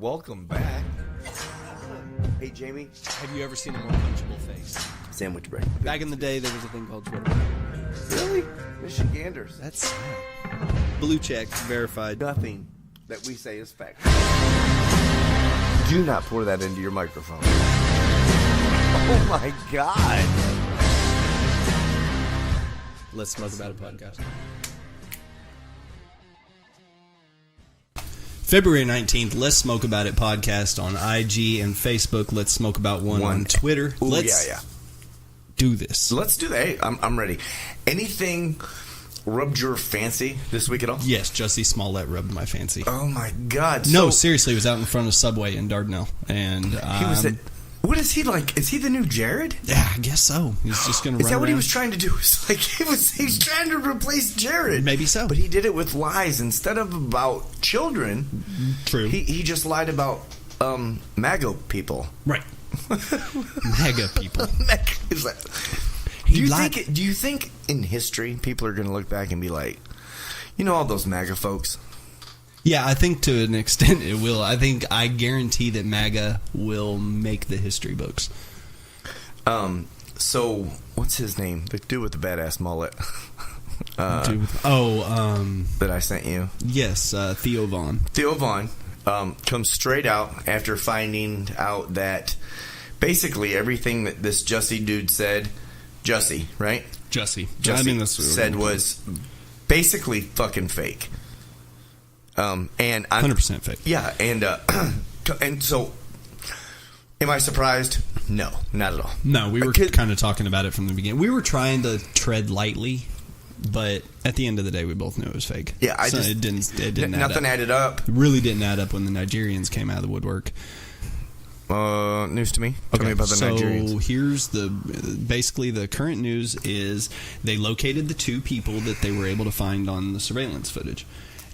Welcome back. Hey, Jamie. Have you ever seen a more punchable face? Sandwich break. Back in the day, there was a thing called Twitter. Really? Michiganders. That's sad. Blue check, verified. Nothing that we say is fact. Do not pour that into your microphone. Oh, my God. Let's Smoke About It podcast. February 19th, Let's Smoke About It podcast on IG and Facebook. Let's Smoke About One on Twitter. Ooh, Let's do this. Let's do that. Hey, I'm ready. Anything rubbed your fancy this week at all? Yes, Jussie Smollett rubbed my fancy. Oh, my God. No, seriously, he was out in front of Subway in Dardanelle. And he was at... What is he like? Is he the new Jared? Yeah, I guess so. He's just going to run. Is that what around. he was trying to do? It's like he's trying to replace Jared. Maybe so. But he did it with lies instead of about children. True. He just lied about MAGA people. Right. MAGA people. Do you think in history people are going to look back and be like, you know, all those MAGA folks? Yeah, I think to an extent it will. I guarantee that MAGA will make the history books. So, what's his name? The dude with the badass mullet. That I sent you. Yes, Theo Vaughn. Theo Vaughn comes straight out after finding out that basically everything that this Jussie dude said, Jussie, right? Jussie said was basically fucking fake. And I'm 100% fake. Yeah, and so am I surprised? No, not at all. No, we were kind of talking about it from the beginning. We were trying to tread lightly, but at the end of the day, we both knew it was fake. Yeah, it didn't. Nothing added up. It really didn't add up when the Nigerians came out of the woodwork. News to me. Tell me about the Nigerians. So here's basically the current news is they located the two people that they were able to find on the surveillance footage.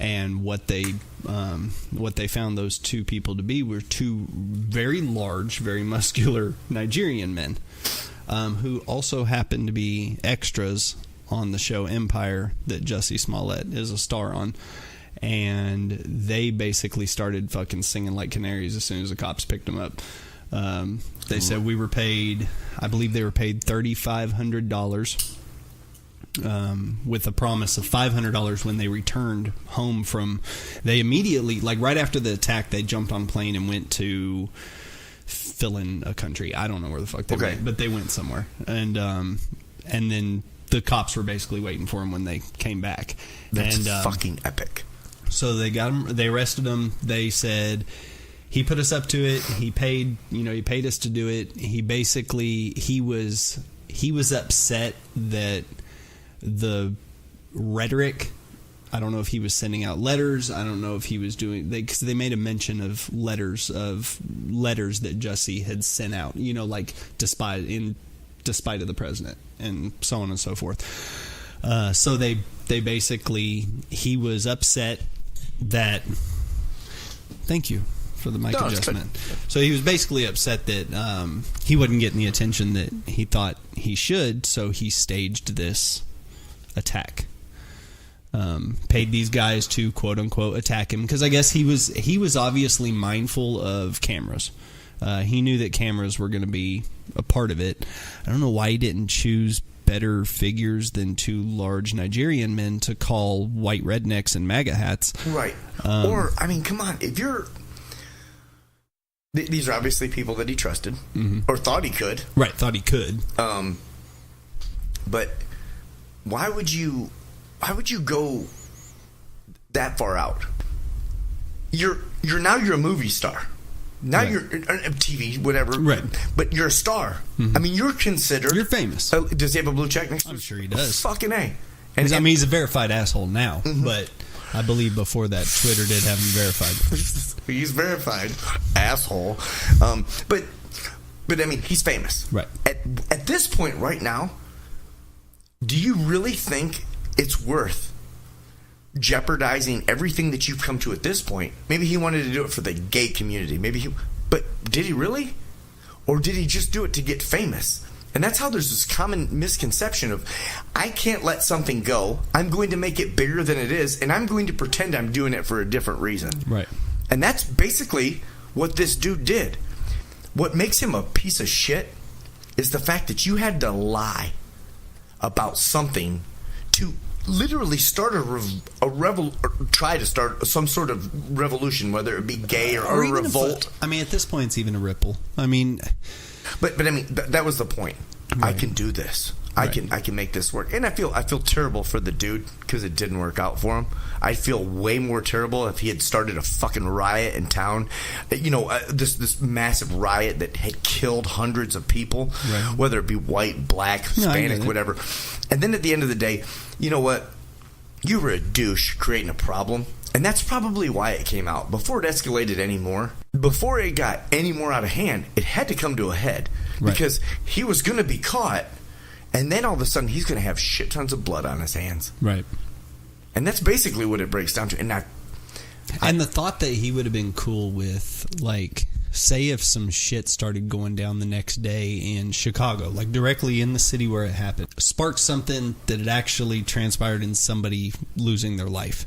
And what they found those two people to be were two very large, very muscular Nigerian men who also happened to be extras on the show Empire that Jussie Smollett is a star on. And they basically started fucking singing like canaries as soon as the cops picked them up. They said we were paid, I believe they were paid $3,500. With a promise of $500 when they returned home from... They immediately, like right after the attack, they jumped on a plane and went to fill in a country. I don't know where the fuck they went, but they went somewhere. And then the cops were basically waiting for them when they came back. That's fucking epic. So they got him. They arrested him. They said he put us up to it. He paid. He paid us to do it. He basically he was upset that the rhetoric. I don't know if he was sending out letters. I don't know if he was doing because they made a mention of letters that Jussie had sent out. Like despite of the president and so on and so forth. So they basically he was upset that. Thank you for the mic adjustment. So he was basically upset that he wasn't getting the attention that he thought he should. So he staged this attack. Paid these guys to quote unquote attack him because I guess he was obviously mindful of cameras. He knew that cameras were going to be a part of it. I don't know why he didn't choose better figures than two large Nigerian men to call white rednecks and MAGA hats. Right. Or, I mean, come on. If you're... These are obviously people that he trusted or thought he could. Right, thought he could. But why would you go that far out? You're a movie star. Now you're TV, whatever. Right. But you're a star. I mean, you're considered... You're famous. Does he have a blue check next to him? I'm sure he does. Fucking A. He's a verified asshole now, but I believe before that Twitter did have him verified. He's verified. Asshole. But I mean, he's famous. Right. At this point right now, do you really think it's worth jeopardizing everything that you've come to at this point? Maybe he wanted to do it for the gay community. But did he really? Or did he just do it to get famous? And that's how there's this common misconception of, I can't let something go. I'm going to make it bigger than it is, and I'm going to pretend I'm doing it for a different reason. Right. And that's basically what this dude did. What makes him a piece of shit is the fact that you had to lie about something to literally start try to start some sort of revolution, whether it be gay or a revolt. I mean, at this point, it's even a ripple. I mean, but I mean, that was the point. Right. I can do this. Right. I can make this work. And I feel terrible for the dude because it didn't work out for him. I feel way more terrible if he had started a fucking riot in town. You know, this massive riot that had killed hundreds of people, right. Whether it be white, black, Hispanic, whatever. And then at the end of the day, you know what? You were a douche creating a problem. And that's probably why it came out. Before it escalated anymore, before it got any more out of hand, it had to come to a head. Right. Because he was going to be caught. And then all of a sudden, he's going to have shit tons of blood on his hands. Right. And that's basically what it breaks down to. And the thought that he would have been cool with, like, say if some shit started going down the next day in Chicago, like directly in the city where it happened, sparked something that had actually transpired in somebody losing their life.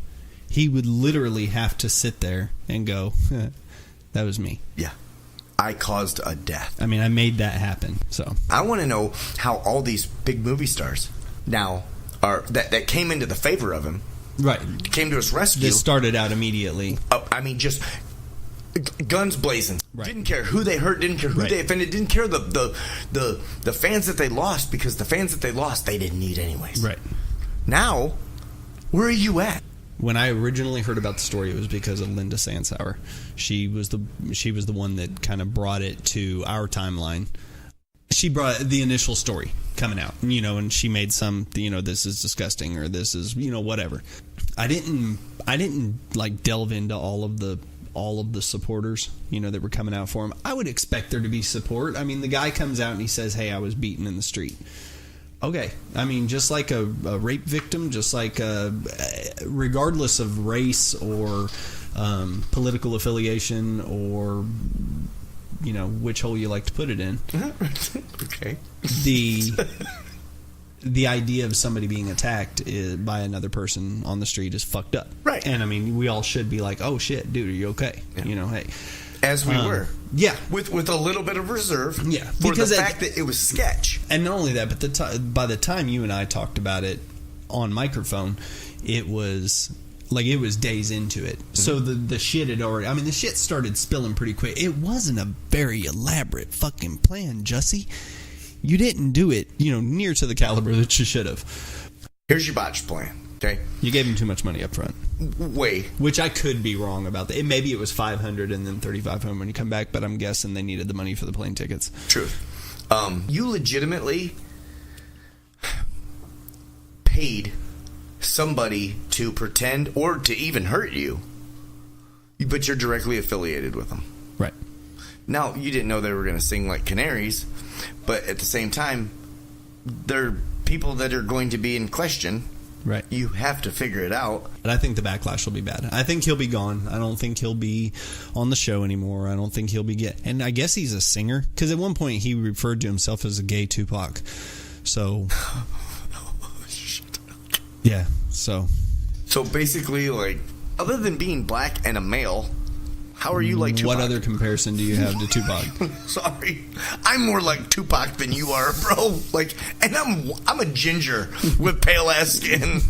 He would literally have to sit there and go, that was me. Yeah. I caused a death. I mean, I made that happen. So I want to know how all these big movie stars now are that came into the favor of him, right? Came to his rescue. This started out immediately. I mean, just guns blazing. Right. Didn't care who they hurt. Didn't care who they offended. Didn't care the fans that they lost, because the fans that they lost they didn't need anyways. Right. Now, where are you at? When I originally heard about the story, it was because of Linda Sansauer. She was the one that kind of brought it to our timeline. She brought the initial story coming out, you know, and she made some, you know, this is disgusting or this is, you know, whatever. I didn't like delve into all of the supporters, you know, that were coming out for him. I would expect there to be support. I mean, the guy comes out and he says, "Hey, I was beaten in the street." Okay, I mean, just like a rape victim, just like regardless of race or political affiliation or, you know, which hole you like to put it in. Okay. The idea of somebody being attacked by another person on the street is fucked up. Right. And I mean, we all should be like, oh shit, dude, are you okay? Yeah. You know, hey. As we were. Yeah. With a little bit of reserve. Yeah. For the fact that it was sketch. And not only that, but by the time you and I talked about it on microphone, it was days into it. Mm-hmm. So the shit had already... I mean, the shit started spilling pretty quick. It wasn't a very elaborate fucking plan, Jussie. You didn't do it, you know, near to the caliber that you should have. Here's your botched plan, okay? You gave him too much money up front. Way. Which I could be wrong about that. Maybe it was $500 and then $3,500 when you come back, but I'm guessing they needed the money for the plane tickets. True. You legitimately paid somebody to pretend or to even hurt you, but you're directly affiliated with them. Right. Now, you didn't know they were going to sing like canaries, but at the same time, they're people that are going to be in question. Right. You have to figure it out. And I think the backlash will be bad. I think he'll be gone. I don't think he'll be on the show anymore. I don't think he'll be and I guess he's a singer, because at one point he referred to himself as a gay Tupac. So yeah. So basically, like, other than being black and a male, how are you like Tupac? What other comparison do you have to Tupac? Sorry, I'm more like Tupac than you are, bro. Like, and I'm a ginger with pale ass skin.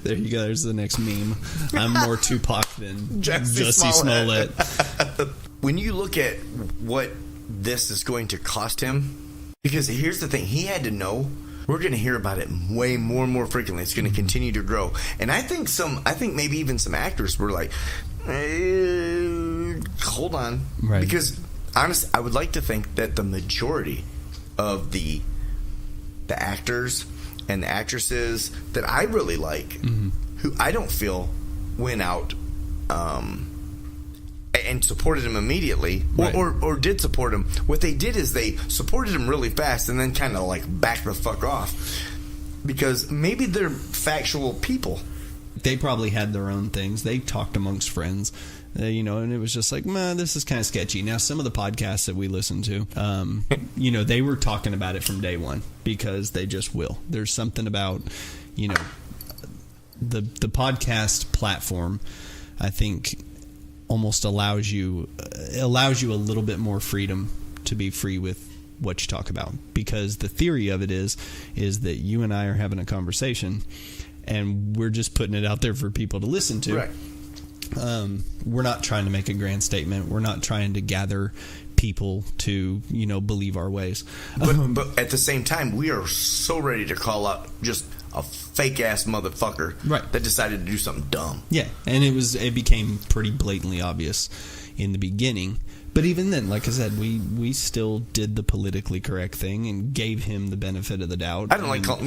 There you go. There's the next meme. I'm more Tupac than Jussie Smollett. When you look at what this is going to cost him, because here's the thing, he had to know. We're going to hear about it way more frequently. It's going to continue to grow. And I think maybe even some actors were like, hold on. Right. Because honestly, I would like to think that the majority of the actors and the actresses that I really like, mm-hmm. who I don't feel went out and supported him immediately, right. or did support him. What they did is they supported him really fast and then kind of like backed the fuck off, because maybe they're factual people. They probably had their own things. They talked amongst friends, you know, and it was just like, man, this is kind of sketchy. Now, some of the podcasts that we listen to, you know, they were talking about it from day one, because they just will. There's something about, you know, the podcast platform, I think, almost allows you a little bit more freedom to be free with what you talk about, because the theory of it is that you and I are having a conversation and we're just putting it out there for people to listen to. Right. We're not trying to make a grand statement. We're not trying to gather people to, believe our ways. But at the same time, we are so ready to call out just a fake ass motherfucker that decided to do something dumb. Yeah, and it became pretty blatantly obvious in the beginning. But even then, like I said, we still did the politically correct thing and gave him the benefit of the doubt. We're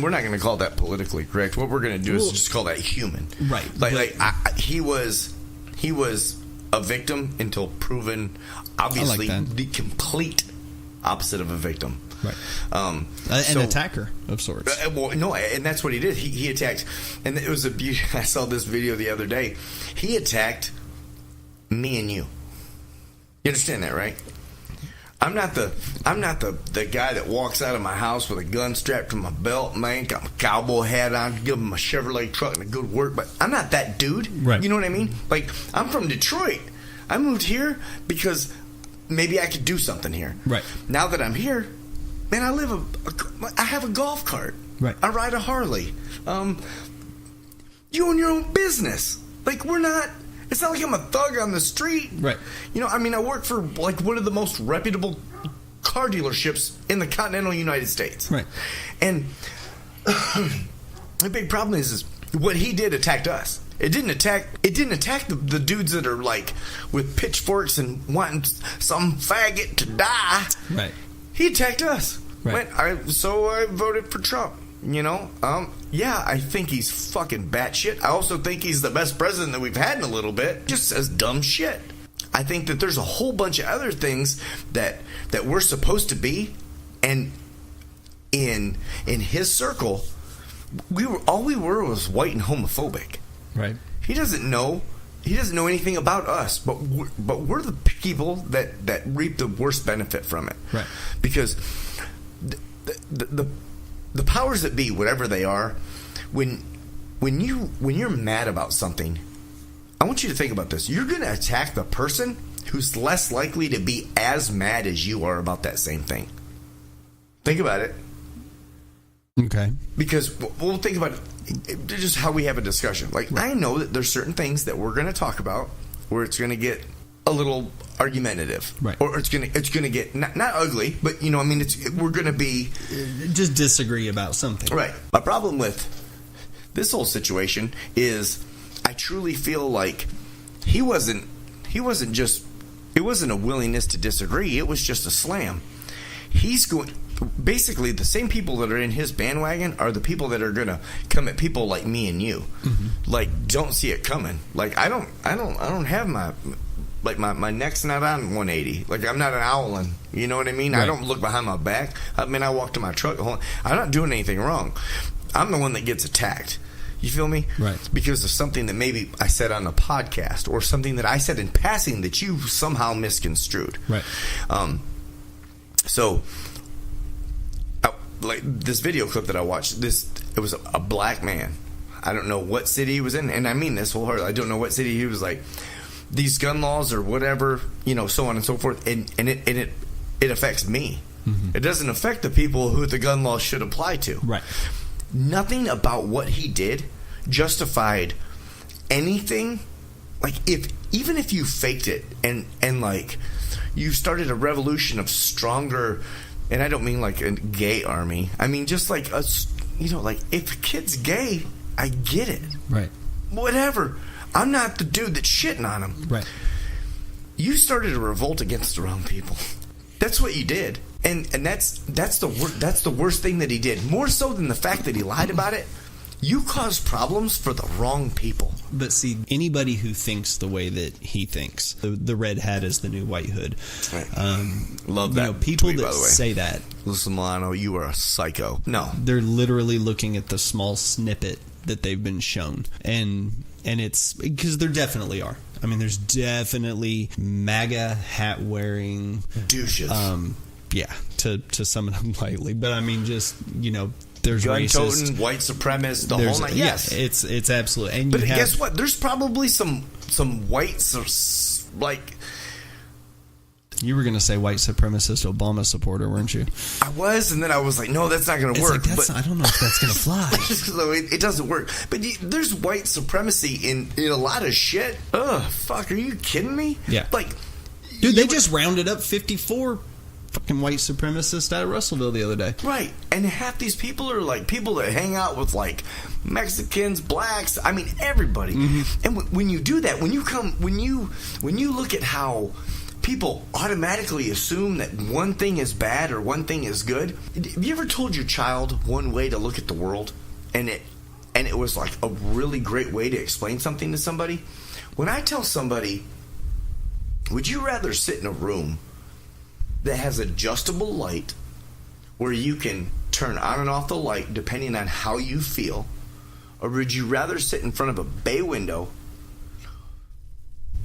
not going to call that politically correct. What we're going to do is just call that human. Right. He was a victim until proven, obviously, the complete opposite of a victim. Right. An attacker of sorts. And that's what he did. He attacked, and it was I saw this video the other day. He attacked me and you. You understand that, right? I'm not the guy that walks out of my house with a gun strapped to my belt, man. Got my cowboy hat on, give him a Chevrolet truck and a good work, but I'm not that dude. Right. You know what I mean? Like, I'm from Detroit. I moved here because maybe I could do something here. Right. Now that I'm here, man, I have a golf cart. Right. I ride a Harley. You own your own business. Like, it's not like I'm a thug on the street. Right. I work for like one of the most reputable car dealerships in the continental United States. Right. And the big problem is what he did attacked us. It didn't attack the dudes that are like with pitchforks and wanting some faggot to die. Right. He attacked us. Right. I voted for Trump. Yeah, I think he's fucking batshit. I also think he's the best president that we've had in a little bit. Just says dumb shit. I think that there's a whole bunch of other things that we're supposed to be, and in his circle, we were was white and homophobic. Right. He doesn't know anything about us, but we're the people that reap the worst benefit from it. Right. Because the powers that be, whatever they are, when you're mad about something, I want you to think about this. You're going to attack the person who's less likely to be as mad as you are about that same thing. Think about it. Okay. Because we'll think about it, just how we have a discussion. Like, right. I know that there's certain things that we're going to talk about where it's going to get a little argumentative, right? Or it's gonna get not ugly, but we're gonna be just disagree about something, right? My problem with this whole situation is I truly feel like it wasn't a willingness to disagree. It was just a slam. He's going. Basically, the same people that are in his bandwagon are the people that are gonna come at people like me and you. Mm-hmm. Like, don't see it coming. Like, I don't have my neck's not on 180. Like, I'm not an owling. You know what I mean? Right. I don't look behind my back. I walk to my truck. I'm not doing anything wrong. I'm the one that gets attacked. You feel me? Right. Because of something that maybe I said on the podcast or something that I said in passing that you somehow misconstrued. Right. So, like this video clip that I watched, it was a black man. I don't know what city he was in, and I mean this wholeheartedly. I don't know what city he was like. These gun laws or whatever, so on and so forth, and it affects me. Mm-hmm. It doesn't affect the people who the gun laws should apply to. Right. Nothing about what he did justified anything. Like, even if you faked it and like you started a revolution of stronger, and I don't mean like a gay army. I mean just like like if a kid's gay, I get it. Right. Whatever. I'm not the dude that's shitting on him. Right. You started a revolt against the wrong people. That's what you did, and that's the worst thing that he did. More so than the fact that he lied about it. You caused problems for the wrong people. But see, anybody who thinks the way that he thinks, the red hat is the new white hood. Right. Love that. People tweet, that say that. Listen, Milano, you are a psycho. No, they're literally looking at the small snippet that they've been shown, and it's because there definitely are. I mean, there's definitely MAGA hat wearing douches. Yeah, to sum it up lightly, but I mean, just there's gun-toting, white supremacists, the whole night. Yes, it's absolutely. And but guess what? There's probably some white like... You were going to say white supremacist Obama supporter, weren't you? I was, and then I was like, no, that's not going to work. Like, I don't know if that's going to fly. So it doesn't work. But there's white supremacy in a lot of shit. Ugh, fuck, are you kidding me? Yeah. Like, dude, they just rounded up 54 fucking white supremacists out of Russellville the other day. Right. And half these people are like people that hang out with like Mexicans, blacks, I mean everybody. Mm-hmm. And when you do that, when you look at how people automatically assume that one thing is bad or one thing is good. Have you ever told your child one way to look at the world and it was like a really great way to explain something to somebody? When I tell somebody, would you rather sit in a room that has adjustable light where you can turn on and off the light depending on how you feel, or would you rather sit in front of a bay window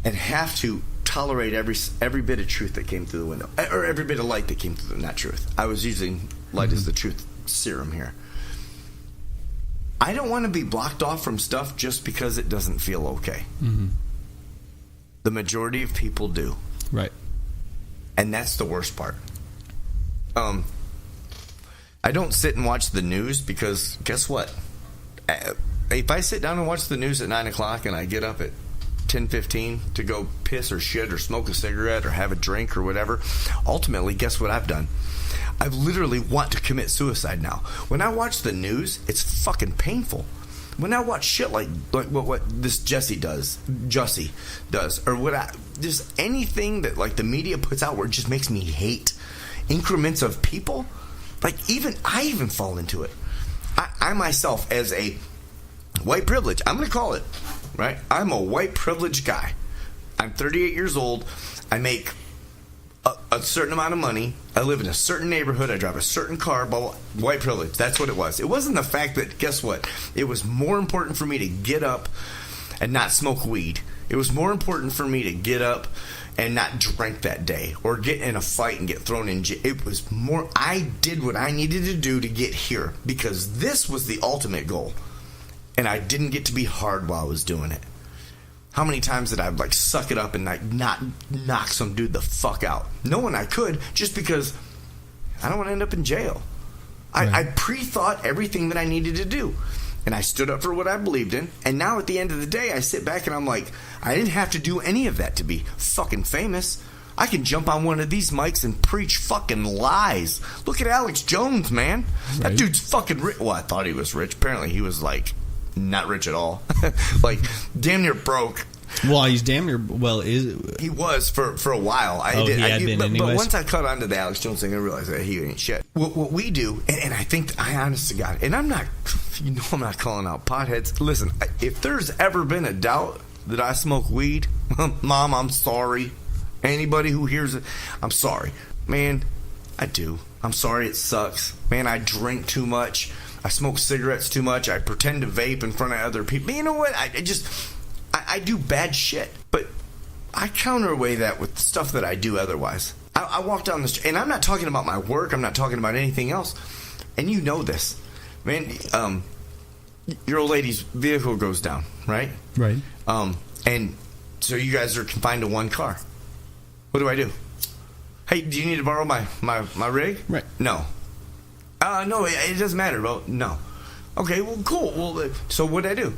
and have to tolerate every bit of truth that came through the window, or every bit of light that came through not truth. I was using light as the truth serum here. I don't want to be blocked off from stuff just because it doesn't feel okay. Mm-hmm. The majority of people do. Right. And that's the worst part. I don't sit and watch the news because guess what? If I sit down and watch the news at 9 o'clock and I get up at 10:15 to go piss or shit or smoke a cigarette or have a drink or whatever, ultimately, guess what I've done? I've literally want to commit suicide now. When I watch the news, it's fucking painful. When I watch shit like what this Jussie does, or just anything that like the media puts out where it just makes me hate increments of people, like I even fall into it. I myself, as a white privilege, I'm going to call it, right? I'm a white privileged guy. I'm 38 years old. I make a certain amount of money. I live in a certain neighborhood. I drive a certain car. But white privilege. That's what it was. It wasn't the fact that, guess what? It was more important for me to get up and not smoke weed. It was more important for me to get up and not drink that day or get in a fight and get thrown in jail. It was more, I did what I needed to do to get here because this was the ultimate goal. And I didn't get to be hard while I was doing it. How many times did I like suck it up and like not knock some dude the fuck out? Knowing I could, just because I don't want to end up in jail. Right. I pre-thought everything that I needed to do. And I stood up for what I believed in. And now at the end of the day, I sit back and I'm like, I didn't have to do any of that to be fucking famous. I can jump on one of these mics and preach fucking lies. Look at Alex Jones, man. Right. That dude's fucking rich. Well, I thought he was rich. Apparently he was like not rich at all. Like damn near broke. Well, he's damn near. Well, he was for a while. But once I caught on to the Alex Jones thing, I realized that he ain't shit. What we do, and I think, I honest to God, and I'm not, I'm not calling out potheads. Listen, if there's ever been a doubt that I smoke weed, Mom, I'm sorry. Anybody who hears it, I'm sorry, man. I do. I'm sorry. It sucks, man. I drink too much. I smoke cigarettes too much. I pretend to vape in front of other people. You know what? I do bad shit, but I counterweigh that with stuff that I do otherwise. I walk down the street, and I'm not talking about my work. I'm not talking about anything else. And you know this, man. Your old lady's vehicle goes down, right? Right. And so you guys are confined to one car. What do? Hey, do you need to borrow my rig? Right. No. No, it doesn't matter, bro. No. Okay, well, cool. Well, so what'd I do?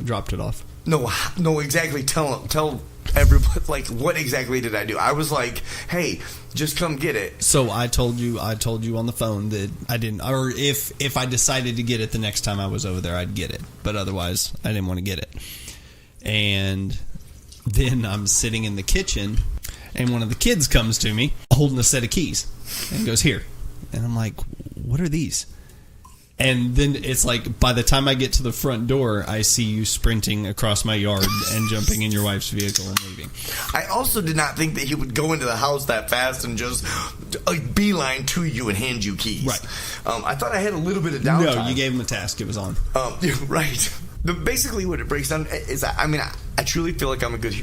Dropped it off. No, exactly. Tell everybody, like, what exactly did I do? I was like, hey, just come get it. So I told you on the phone that I didn't, or if I decided to get it the next time I was over there, I'd get it. But otherwise, I didn't want to get it. And then I'm sitting in the kitchen, and one of the kids comes to me holding a set of keys and goes, here. And I'm like, what are these? And then it's like, by the time I get to the front door, I see you sprinting across my yard and jumping in your wife's vehicle and leaving. I also did not think that he would go into the house that fast and just beeline to you and hand you keys. Right. I thought I had a little bit of downtime. No, you gave him a task. It was on. Right. But basically what it breaks down is, I truly feel like I'm a good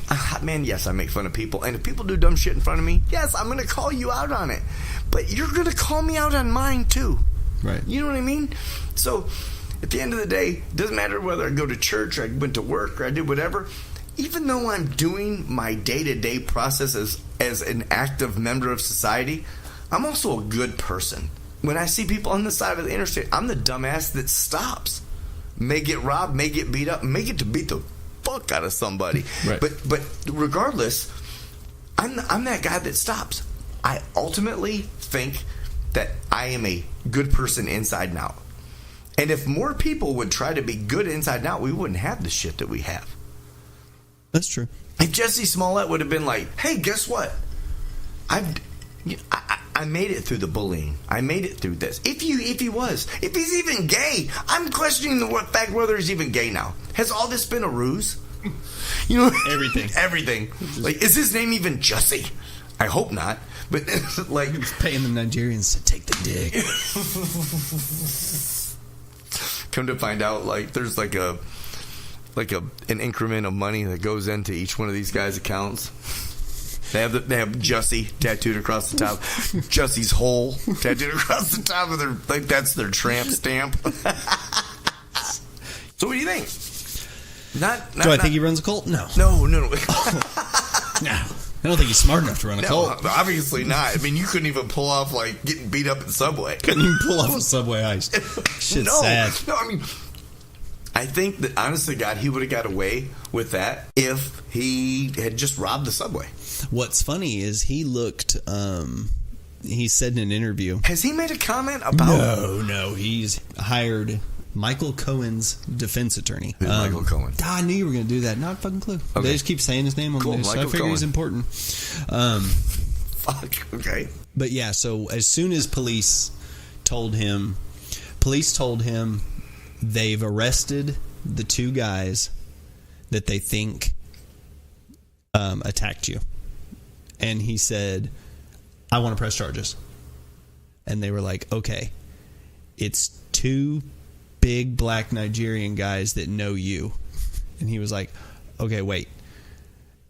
man. Yes, I make fun of people. And if people do dumb shit in front of me, yes, I'm going to call you out on it. But you're going to call me out on mine, too. Right. You know what I mean? So, at the end of the day, it doesn't matter whether I go to church or I went to work or I did whatever. even though I'm doing my day-to-day process as an active member of society, I'm also a good person. When I see people on the side of the interstate, I'm the dumbass that stops. May get robbed, may get beat up, may get to beat the fuck out of somebody. Right. But regardless, I'm that guy that stops. I ultimately think that I am a good person inside and out. And if more people would try to be good inside and out, we wouldn't have the shit that we have. That's true. If Jussie Smollett would have been like, hey, guess what? I made it through the bullying. I made it through this. If he's even gay, I'm questioning the fact whether he's even gay now. Has all this been a ruse? You know, everything. Like, is his name even Jussie? I hope not. But like, he's paying the Nigerians to take the dick. Come to find out, like, there's like an increment of money that goes into each one of these guys' accounts. They have Jussie tattooed across the top. Jussie's hole tattooed across the top of their, like, that's their tramp stamp. So what do you think? Do I think he runs a cult? No. No. No. I don't think he's smart enough to run a cult. Obviously not. I mean, you couldn't even pull off, like, getting beat up in Subway. Couldn't even pull off a Subway heist. Shit's sad. No, I mean, I think that, honestly, God, he would have got away with that if he had just robbed the Subway. What's funny is he looked, he said in an interview. Has he made a comment about... No. He's hired Michael Cohen's defense attorney. Who's Michael Cohen? I knew you were going to do that. Not a fucking clue. Okay. They just keep saying his name on the news, so I figure he's important. Fuck, okay. But yeah, so as soon as police told him they've arrested the two guys that they think attacked you. And he said, I want to press charges. And they were like, okay, it's two big black Nigerian guys that know you. And he was like, okay, wait.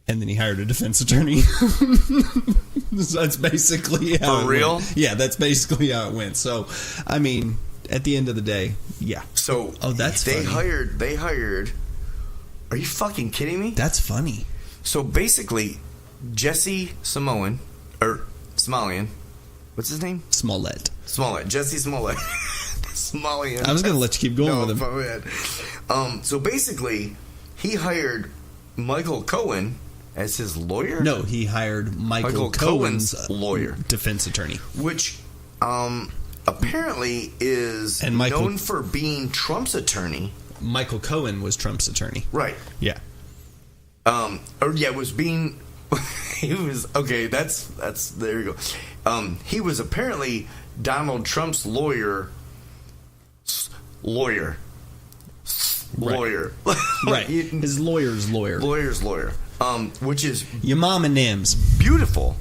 And then he hired a defense attorney. So that's basically how For real? Went. Yeah, that's basically how it went. So, I mean, at the end of the day, yeah. So, that's they funny. They hired. Are you fucking kidding me? That's funny. So basically, Jussie Smollett, what's his name? Smollett. Jussie Smollett. Smollett. I was going to let you keep going with him. Go ahead. So basically, he hired Michael Cohen as his lawyer? No, he hired Michael Cohen's lawyer. Defense attorney. Which apparently is known for being Trump's attorney. Michael Cohen was Trump's attorney. Right. Yeah. Was being... he was... Okay, that's... There you go. He was apparently Donald Trump's lawyer. Right. Right. His lawyer's lawyer. Lawyer's lawyer. Which is... Your mom and Nims. Beautiful.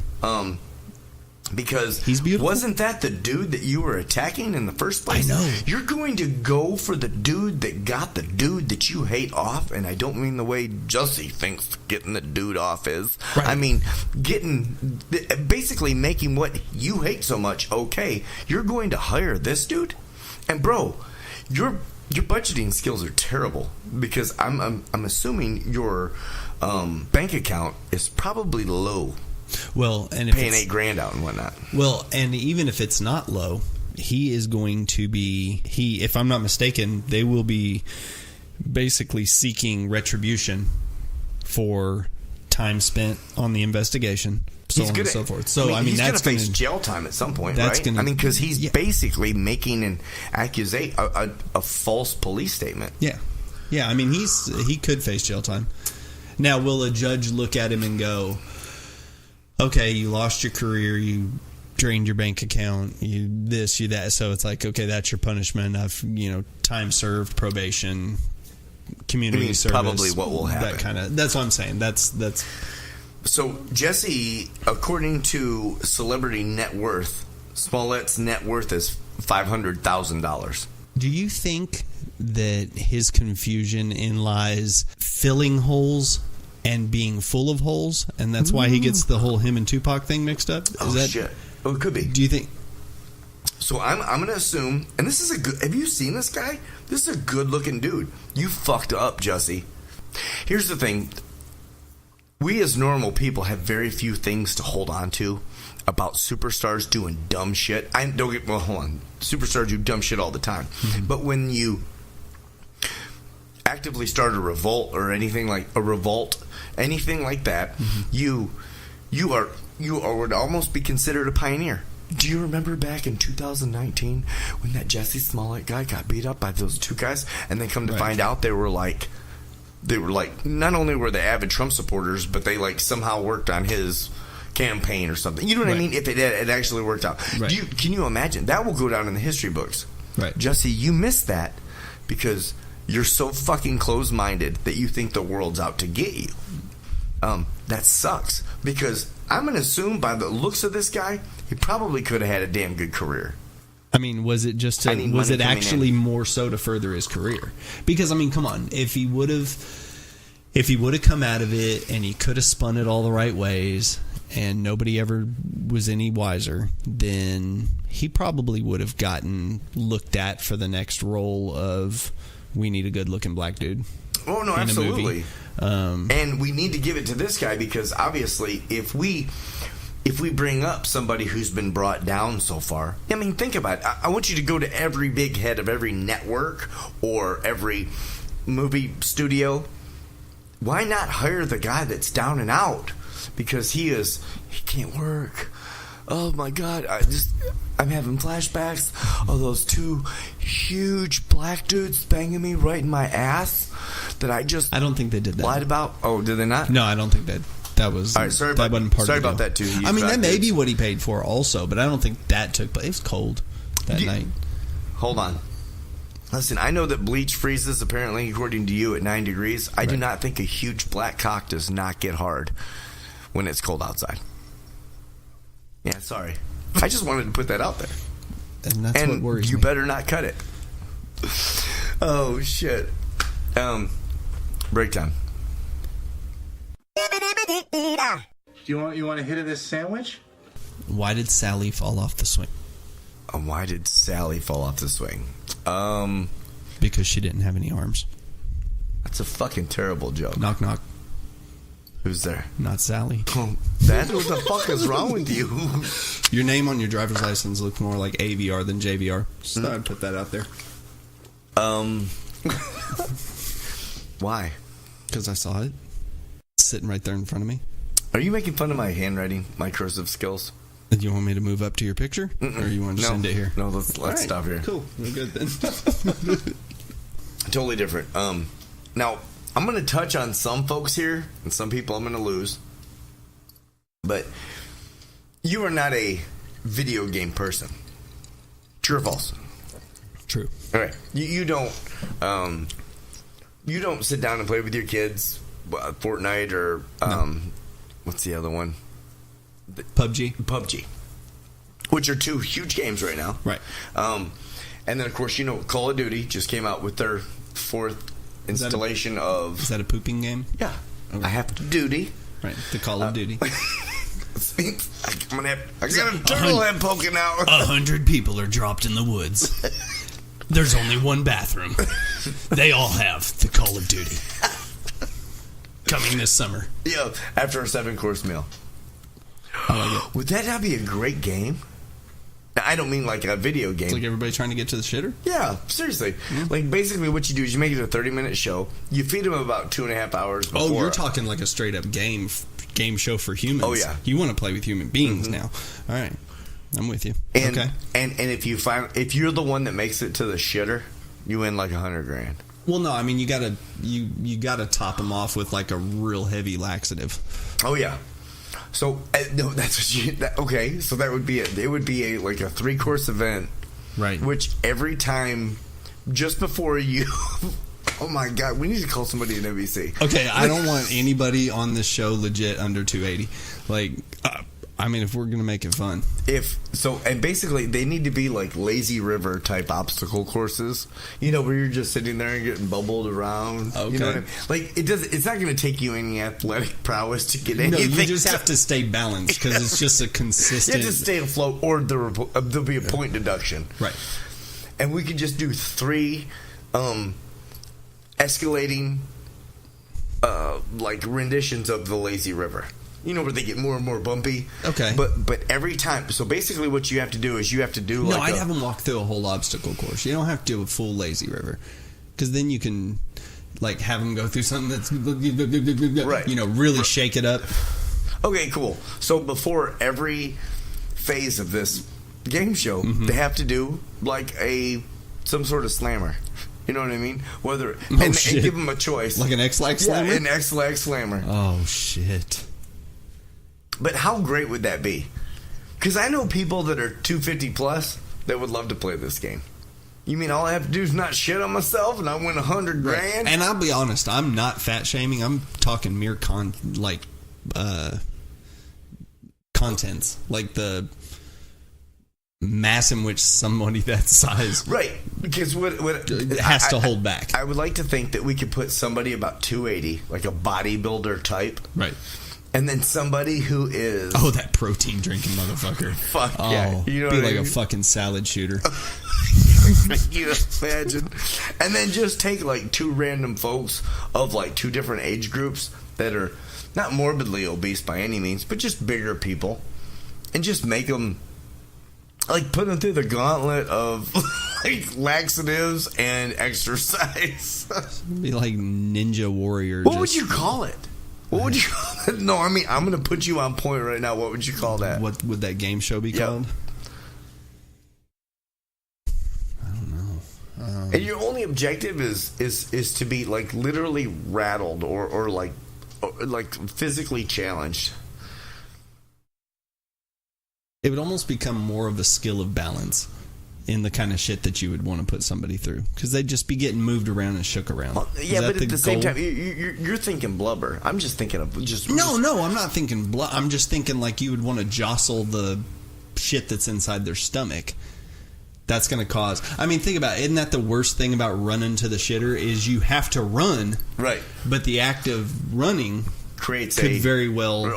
Because he's beautiful. Wasn't that the dude that you were attacking in the first place? I know. You're going to go for the dude that got the dude that you hate off, and I don't mean the way Jussie thinks getting the dude off is. Right. I mean, basically making what you hate so much okay. You're going to hire this dude? And bro, your budgeting skills are terrible, because I'm assuming your bank account is probably low. Well, and if paying $8,000 out and whatnot. Well, and even if it's not low, he is going to be. If I'm not mistaken, they will be basically seeking retribution for time spent on the investigation, so on and so forth. So I mean he's that's going to face jail time at some point, right? Because he's basically making an accusation, a false police statement. Yeah. I mean he could face jail time. Now, will a judge look at him and go, okay, you lost your career, you drained your bank account, you this, you that, so it's like, okay, that's your punishment of, time served, probation, community service. Probably what will happen. That's what I'm saying. That's So Jussie, according to Celebrity Net Worth, Smollett's net worth is $500,000. Do you think that his confusion lies filling holes and being full of holes, and that's why he gets the whole him and Tupac thing mixed up? Shit. Oh, it could be. Do you think? So I'm going to assume, and this is a good... Have you seen this guy? This is a good-looking dude. You fucked up, Jussie. Here's the thing. we as normal people have very few things to hold on to about superstars doing dumb shit. Hold on. Superstars do dumb shit all the time. Mm-hmm. But when you actively start a revolt or anything like that, mm-hmm. you would almost be considered a pioneer. Do you remember back in 2019 when that Jussie Smollett guy got beat up by those two guys, and then come to find out they were like, not only were they avid Trump supporters, but they like somehow worked on his campaign or something. You know what I mean? If it actually worked out. Right. Can you imagine? That will go down in the history books. Right. Jussie, you missed that because you're so fucking closed-minded that you think the world's out to get you. That sucks. Because I'm going to assume by the looks of this guy, he probably could have had a damn good career. I mean, was it actually more so to further his career? Because, I mean, come on. If he would have come out of it and he could have spun it all the right ways and nobody ever was any wiser, then he probably would have gotten looked at for the next role of, we need a good-looking black dude. Oh, no, absolutely. And we need to give it to this guy because, obviously, if we bring up somebody who's been brought down so far, I mean, think about it. I want you to go to every big head of every network or every movie studio. Why not hire the guy that's down and out? Because he can't work. Oh my God, I'm having flashbacks of those two huge black dudes banging me right in my ass that I don't think they did that. Lied about. Oh, did they not? No, I don't think that was. All right, sorry about that too. I mean, that may be what he paid for also, but I don't think that took place. It was cold that night. Hold on. Listen, I know that bleach freezes, apparently, according to you, at 9 degrees. I do not think a huge black cock does not get hard when it's cold outside. Yeah, sorry. I just wanted to put that out there. And that's what worries me. You better not cut it. Oh, shit. Break time. You want a hit of this sandwich? Why did Sally fall off the swing? Why did Sally fall off the swing? Because she didn't have any arms. That's a fucking terrible joke. Knock, knock. Who's there? Not Sally. That's what the fuck is wrong with you? Your name on your driver's license looks more like AVR than JVR. Just thought I'd put that out there. Why? Because I saw it. Sitting right there in front of me. Are you making fun of my handwriting, my cursive skills? Do you want me to move up to your picture? Mm-mm. Or you want to send it here? No, let's stop here. Cool. We're good then. Totally different. Now, I'm going to touch on some folks here, and some people I'm going to lose. But you are not a video game person. True or false? True. All right. You don't sit down and play with your kids Fortnite or what's the other one? PUBG. Which are two huge games right now. Right. And then, of course, Call of Duty just came out with their fourth installation of... Is that a pooping game? Yeah. Okay. I have to duty. Right. The Call of Duty. I got a turtle head poking out. 100 people are dropped in the woods. There's only one bathroom. They all have the Call of Duty. Coming this summer. Yeah, after a 7-course meal. Would that not be a great game? Now, I don't mean like a video game. It's like everybody trying to get to the shitter? Yeah, seriously. Mm-hmm. Like, basically what you do is you make it a 30-minute show. You feed them about 2.5 hours before. Oh, you're talking like a straight-up game show for humans. Oh, yeah. You want to play with human beings now. All right. I'm with you. And, okay. And if you're the one that makes it to the shitter, you win like $100,000. Well, no, I mean, you gotta top them off with like a real heavy laxative. Oh, yeah. So, no, that's what you... okay, so that would be it. It would be like a 3-course event. Right. Which every time, just before you... oh, my God. We need to call somebody in NBC. Okay, I don't want anybody on this show legit under 280. Like... I mean, if we're going to make it fun. And basically, they need to be like lazy river type obstacle courses. Where you're just sitting there and getting bubbled around. Okay. You know what I mean? Like, it's not going to take you any athletic prowess to get anything. No, you just have to stay balanced because it's just a consistent... You have to stay afloat or there'll be a point deduction. Right. And we could just do 3 escalating like renditions of the lazy river. You know, where they get more and more bumpy. Okay. But every time, so basically what you have to do is you have to do No, I'd have them walk through a whole obstacle course. You don't have to do a full lazy river. Because then you can, like, have them go through something that's, right. You know, really shake it up. Okay, cool. So before every phase of this game show, they have to do, like, some sort of slammer. You know what I mean? Whether and give them a choice. Like an X-Lax slammer? Yeah, an X-Lax slammer. Oh, shit. But how great would that be? Because I know people that are 250 plus that would love to play this game. You mean all I have to do is not shit on myself and I win $100 grand? And I'll be honest, I'm not fat shaming. I'm talking mere contents, like the mass in which somebody that size, right? Because what has to hold back. I would like to think that we could put somebody about 280, like a bodybuilder type, right? And then somebody who is that protein drinking motherfucker. Fuck yeah, you know, be what like I mean? a fucking salad shooter. You imagine, and then just take like two random folks of like two different age groups that are not morbidly obese by any means, but just bigger people, and just make them like put them through the gauntlet of like laxatives and exercise. Be like Ninja Warrior. What would you call it? What would you call it? No, I mean, I'm going to put you on point right now. What would you call that? What would that game show be called? I don't know. And your only objective is to be like literally rattled or like physically challenged. It would almost become more of a skill of balance in the kind of shit that you would want to put somebody through, because they'd just be getting moved around and shook around. Well, yeah, but at the same time, you're thinking blubber. I'm just thinking of just... No, I'm not thinking I'm just thinking like you would want to jostle the shit that's inside their stomach. That's going to cause... I mean, think about it. Isn't that the worst thing about running to the shitter is you have to run. Right. But the act of running could very well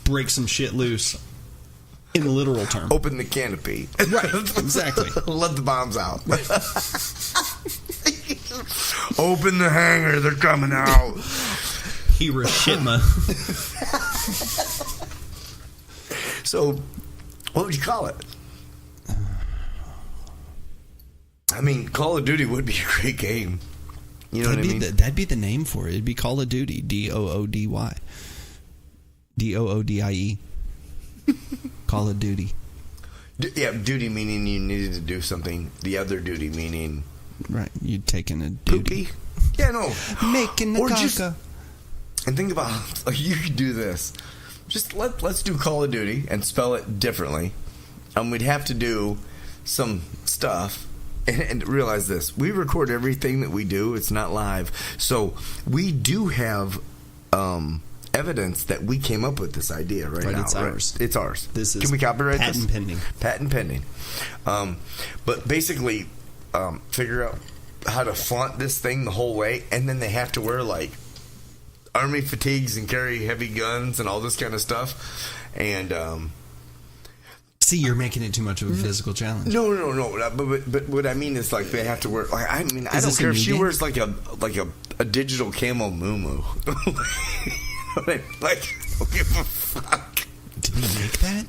break some shit loose. In the literal term. Open the canopy. Right, exactly. Let the bombs out. Open the hangar, they're coming out. Hiroshima. So, what would you call it? I mean, Call of Duty would be a great game. You know what I mean? That'd be the name for it. It'd be Call of Duty. Doody. Doodie. Call of Duty. Duty meaning you needed to do something. The other duty meaning... Right, you taking a duty. Poopy? Yeah, no. Making the caca. And think about, like, you could do this. Just let's do Call of Duty and spell it differently. We'd have to do some stuff. And realize this. We record everything that we do. It's not live. So we do have... evidence that we came up with this idea right now. It's ours. It's ours. This is Can we copyright this? Patent pending. Patent pending. But basically, figure out how to flaunt this thing the whole way, and then they have to wear like army fatigues and carry heavy guns and all this kind of stuff. And see, you're making it too much of a physical challenge. No. But what I mean is like they have to wear. Like, I mean, I don't care if she wears like a digital camo muumuu. Like, don't give a fuck. Did we make that?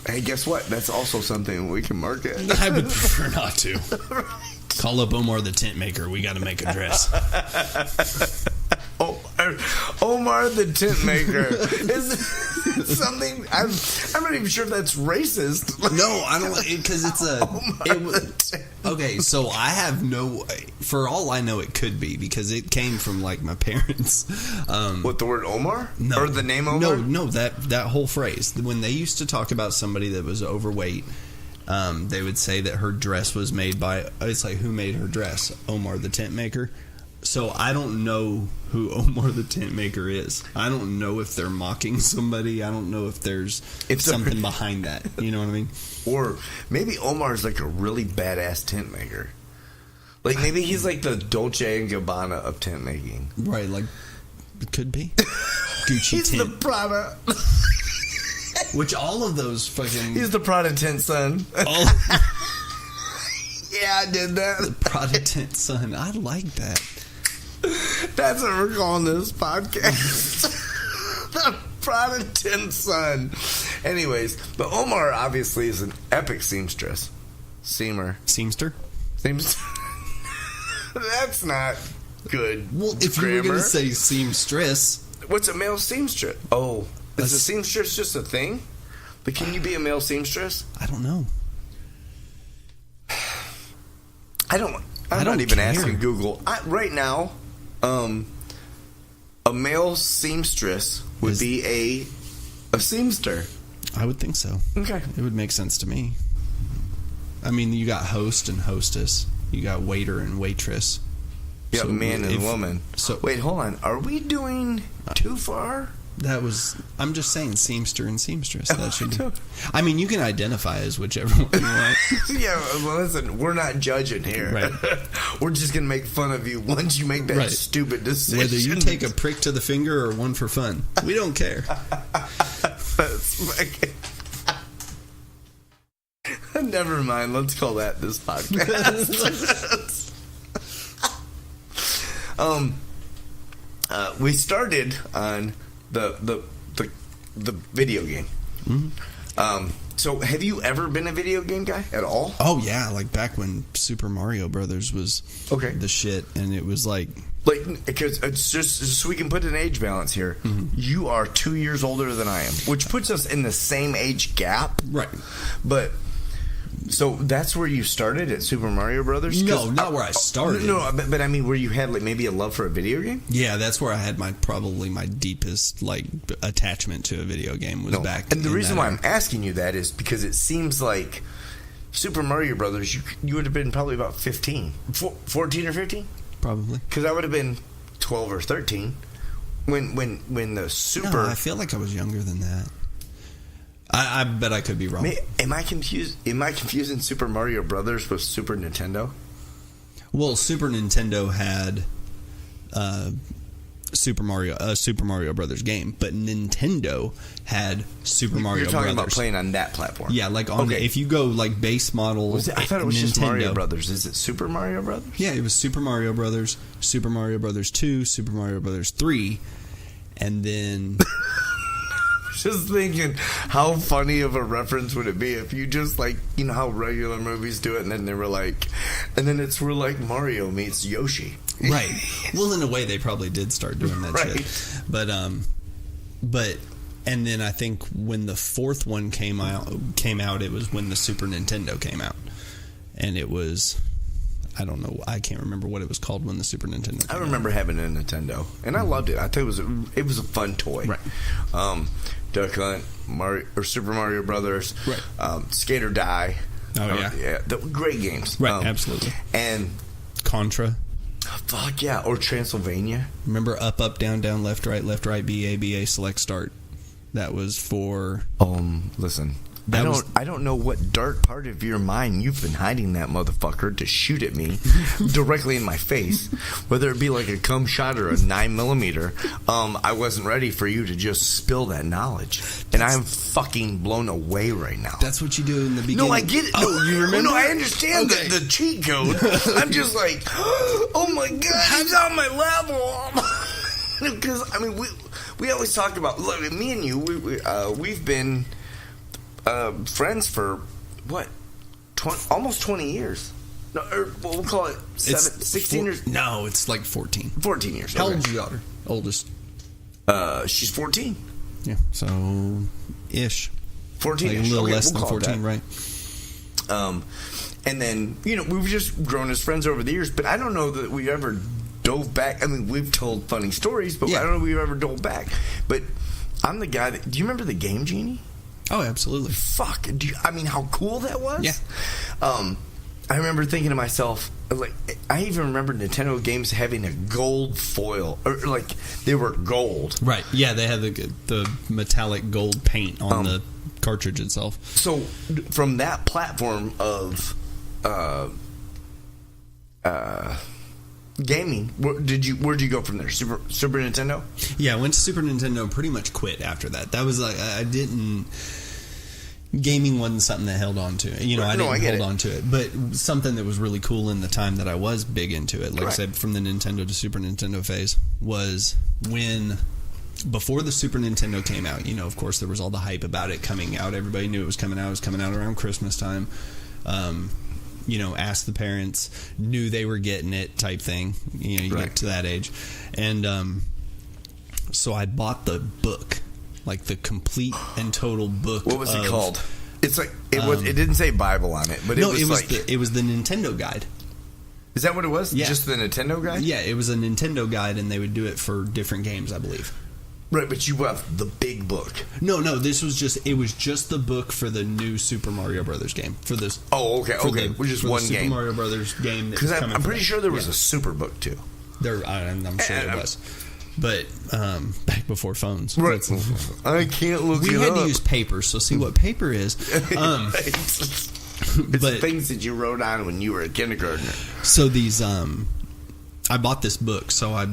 Hey, guess what? That's also something we can market. I would prefer not to. Right. Call up Omar the tent maker. We got to make a dress. Omar the tent maker is something. I'm not even sure if that's racist. No, I don't, because it's okay. So I have no. For all I know, it could be because it came from like my parents. What, the word Omar? No, or the name Omar? No. That whole phrase. When they used to talk about somebody that was overweight, they would say that her dress was made by. It's like, who made her dress? Omar the tent maker. So I don't know who Omar the tent maker is. I don't know if they're mocking somebody. I don't know if there's something behind that. You know what I mean? Or maybe Omar's like a really badass tent maker. Like maybe he's like the Dolce & Gabbana of tent making. Right, like it could be. Gucci he's tent. the Prada. Which all of those fucking... He's the Prada tent son. Yeah, I did that. The Prada tent son. I like that. That's what we're calling this podcast. The Protestant son. Anyways, but Omar obviously is an epic seamstress. Seamster? That's not good. Well, if grammar. you were going to say seamstress. What's a male seamstress? Oh, is a seamstress just a thing? But can you be a male seamstress? I don't know. I'm not even asking Google. Right now, a male seamstress would be a seamster. I would think so. Okay. It would make sense to me. I mean, you got host and hostess. You got waiter and waitress. You got man and woman. So wait, hold on. Are we doing too far? I'm just saying seamster and seamstress. That should be. I mean, you can identify as whichever one you want. Yeah, well, listen, we're not judging here. Right. We're just going to make fun of you once you make that stupid decision. Whether you take a prick to the finger or one for fun. We don't care. Never mind. Let's call that this podcast. We started on the video game. Mm-hmm. So have you ever been a video game guy at all? Oh yeah, like back when Super Mario Brothers was the shit, and it was like because it's just so we can put an age balance here. Mm-hmm. You are 2 years older than I am, which puts us in the same age gap, right? But so that's where you started at Super Mario Brothers? No, not where I started. No, but I mean, where you had like maybe a love for a video game? Yeah, that's where I had probably my deepest like attachment to a video game was back. And the reason why I'm asking you that is because it seems like Super Mario Brothers, you would have been probably about 15, 14 or 15, probably. Because I would have been 12 or 13 when the Super. No, I feel like I was younger than that. I bet I could be wrong. Am I confused? Am I confusing Super Mario Brothers with Super Nintendo? Well, Super Nintendo had Super Mario Brothers game, but Nintendo had Super Mario Brothers. You're talking about playing on that platform. Yeah, like on if you go like base model. I thought it was Nintendo, just Mario Brothers. Is it Super Mario Brothers? Yeah, it was Super Mario Brothers, Super Mario Brothers 2, Super Mario Brothers 3, and then. Just thinking, how funny of a reference would it be if you just like, you know how regular movies do it, and then they were like, and then we're like Mario meets Yoshi, right? Well, in a way, they probably did start doing that shit, but and then I think when the fourth one came out, it was when the Super Nintendo came out, and it was. I don't know. I can't remember what it was called when the Super Nintendo came out. I remember having a Nintendo, and I loved it. I thought it was a fun toy. Right. Duck Hunt, Super Mario Brothers, right. Skate or Die. Oh yeah, great games. Right, absolutely. And Contra. Fuck yeah, or Transylvania. Remember up, down, left, right, BA, select, start. That was for. Listen. I don't know what dark part of your mind you've been hiding that motherfucker to shoot at me directly in my face, whether it be like a cum shot or a 9mm. I wasn't ready for you to just spill that knowledge, and I'm fucking blown away right now. That's what you do in the beginning. No, I get it. Oh, you remember? No, I understand the cheat code. I'm just like, oh my god, he's on my level. Because I mean, we always talk about, look, me and you, we've been. Friends for what? Almost 20 years. No, we'll call it 16 years. No, it's like 14. 14 years. How old's your daughter? Oldest? She's 14. Yeah, so ish. 14. Like a little less than 14, right? And then we've just grown as friends over the years, but I don't know that we've ever dove back. I mean, we've told funny stories, but I don't know if we've ever dove back. But I'm the guy that. Do you remember the Game Genie? Oh, absolutely. Fuck. I mean, how cool that was? Yeah. I remember thinking to myself, like, I even remember Nintendo games having a gold foil, or like they were gold. Right. Yeah, they had the metallic gold paint on the cartridge itself. So, from that platform of gaming, where'd you go from there? Super Nintendo? Yeah, I went to Super Nintendo and pretty much quit after that. That was like, I didn't. gaming wasn't something that held on to it. I didn't hold on to it. But something that was really cool in the time that I was big into it, like I said, from the Nintendo to Super Nintendo phase, was when, before the Super Nintendo came out, of course, there was all the hype about it coming out. Everybody knew it was coming out. It was coming out around Christmas time. Asked the parents, knew they were getting it type thing. You get to that age. And so I bought the book. Like the complete and total book. What was it called? It's like it didn't say Bible on it, but it was the Nintendo guide. Is that what it was? Yeah. Just the Nintendo guide? Yeah, it was a Nintendo guide, and they would do it for different games, I believe. Right, but you bought the big book. No, it was just the book for the new Super Mario Brothers game. For this. Oh, okay, which is one game. Super Mario Brothers game. Because I'm pretty sure there was a Super book too. I'm sure there was. But back before phones. Right. I can't look it up. We had to use paper, so see what paper is. It's things that you wrote on when you were a kindergartner. So these, I bought this book, so I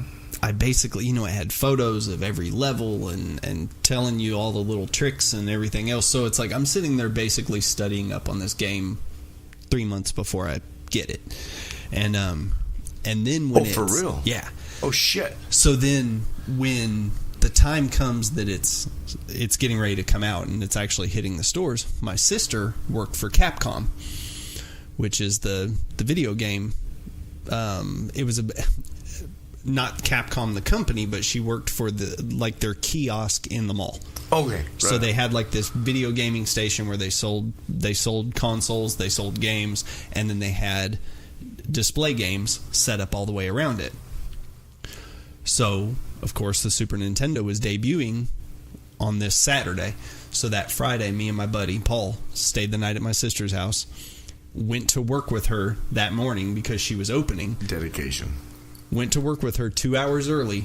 basically, it had photos of every level and telling you all the little tricks and everything else. So it's like I'm sitting there basically studying up on this game 3 months before I get it. And then when for real? Yeah. Oh shit. So then when the time comes that it's getting ready to come out and it's actually hitting the stores, my sister worked for Capcom, which is the video game. It was not Capcom the company, but she worked for their kiosk in the mall. Okay. Right. So they had like this video gaming station where they sold consoles, they sold games, and then they had display games set up all the way around it. So, of course, the Super Nintendo was debuting on this Saturday. So that Friday, me and my buddy, Paul, stayed the night at my sister's house, went to work with her that morning because she was opening. Dedication. Went to work with her 2 hours early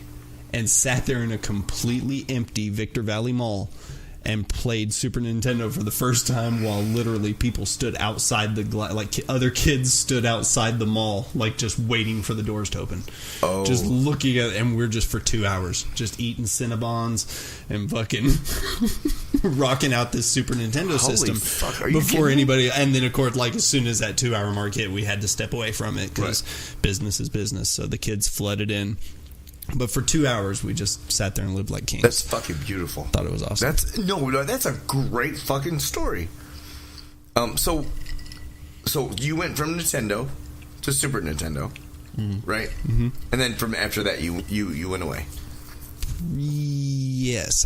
and sat there in a completely empty Victor Valley Mall and played Super Nintendo for the first time while literally people stood outside other kids stood outside the mall, like just waiting for the doors to open. Oh. Just looking at it, and we're just for 2 hours just eating Cinnabons and fucking rocking out this Super Nintendo system. Fuck, are you before kidding anybody me? And then of course, like as soon as that 2 hour mark hit, we had to step away from it because business is business. So the kids flooded in. But for 2 hours, we just sat there and lived like kings. That's fucking beautiful. Thought it was awesome. That's a great fucking story. So you went from Nintendo to Super Nintendo, right? Mm-hmm. And then from after that, you went away. Yes,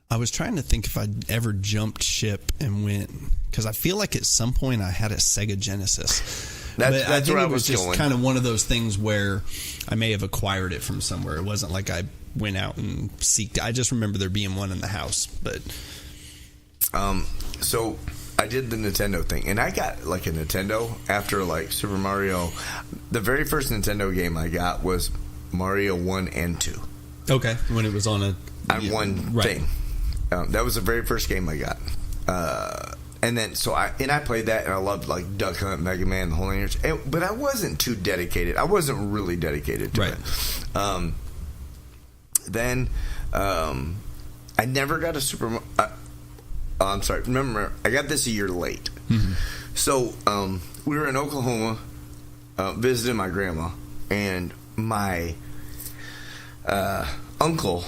I was trying to think if I'd ever jumped ship and went, because I feel like at some point I had a Sega Genesis. That's where I was just going. Kind of one of those things where I may have acquired it from somewhere. It wasn't like I went out and seeked. I just remember there being one in the house. But so I did the Nintendo thing, and I got like a Nintendo after like Super Mario. The very first Nintendo game I got was Mario 1 and 2. Okay, when it was on one thing. That was the very first game I got. And then, I played that, and I loved, like, Duck Hunt, Mega Man, the whole nine yards. But I wasn't too dedicated. I wasn't really dedicated to it. Then, I never got a Super... I'm sorry. Remember, I got this a year late. Mm-hmm. So, we were in Oklahoma, visiting my grandma, and my uncle,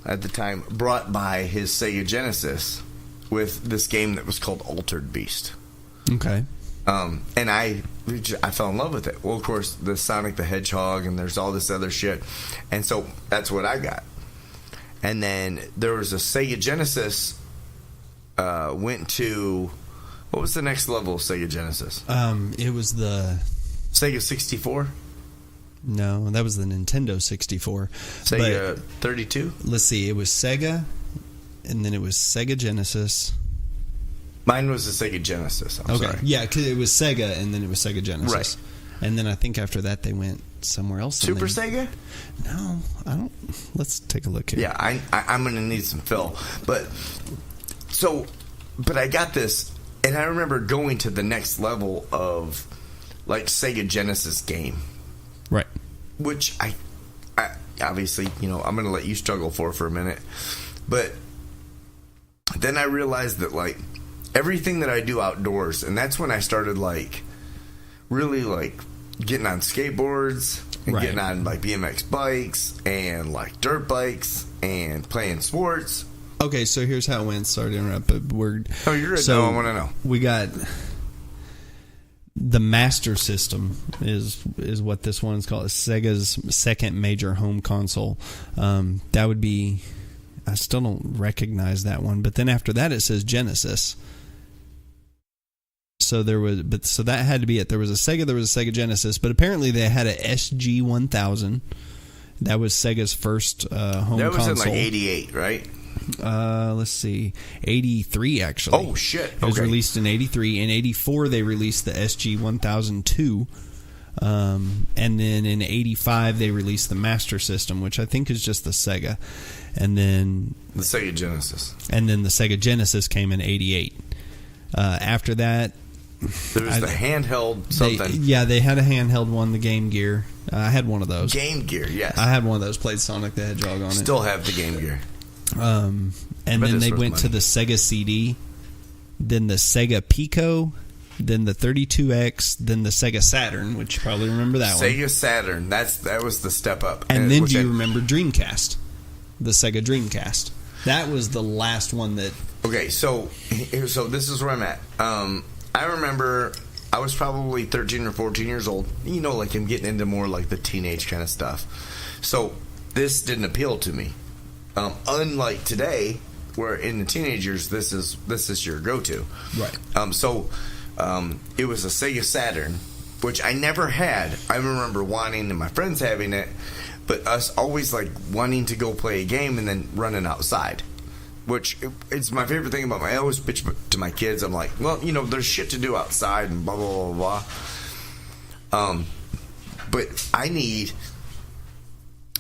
at the time, brought by his Sega Genesis with this game that was called Altered Beast. Okay. And I fell in love with it. Well, of course, the Sonic the Hedgehog, and there's all this other shit. And so that's what I got. And then there was a Sega Genesis, went to... What was the next level of Sega Genesis? It was the... Sega 64? No, that was the Nintendo 64. Sega 32? Let's see, it was Sega... And then it was Sega Genesis. Mine was the Sega Genesis. I'm sorry. Yeah, because it was Sega, and then it was Sega Genesis. Right. And then I think after that they went somewhere else. Super Sega? No, I don't. Let's take a look here. Yeah, I'm going to need some fill. But I got this, and I remember going to the next level of, like, Sega Genesis game. Right. Which I obviously, I'm going to let you struggle for a minute. But then I realized that, like, everything that I do outdoors, and that's when I started, like, really, like, getting on skateboards and Right. getting on, like, BMX bikes and, like, dirt bikes and playing sports. Okay, so here's how it went. Sorry to interrupt, but we're... Oh, you're good. So No, I want to know. we got... The Master System is what this one's called. It's Sega's second major home console. That would be... I still don't recognize that one. But then after that, it says Genesis. So there was... So that had to be it. There was a Sega Genesis. But apparently they had a SG-1000. That was Sega's first home console. That was in, like, 88, right? Let's see, 83 actually. Oh shit! It was released in 83. In 84, they released the SG-1002, and then in 85 they released the Master System, which I think is just the Sega, and then the Sega Genesis, and then the Sega Genesis came in 88. After that, there was the handheld something. They had a handheld one, the Game Gear. I had one of those. Game Gear, yes. I had one of those. Played Sonic the Hedgehog on it. Still have the Game Gear. And then they went to the Sega CD, then the Sega Pico, then the 32X, then the Sega Saturn, which you probably remember that one. Sega Saturn, that was the step up. And then do you remember Dreamcast? The Sega Dreamcast. That was the last one that... Okay, so this is where I'm at. I remember I was probably 13 or 14 years old. You know, like I'm getting into more like the teenage kind of stuff. So this didn't appeal to me. Unlike today, where in the teenagers this is your go-to. Right. It was a Sega Saturn, which I never had. I remember wanting and my friends having it, but us always like wanting to go play a game and then running outside. Which it's my favorite thing about I always bitch to my kids. I'm like, well, you know, there's shit to do outside and blah blah blah blah. But I need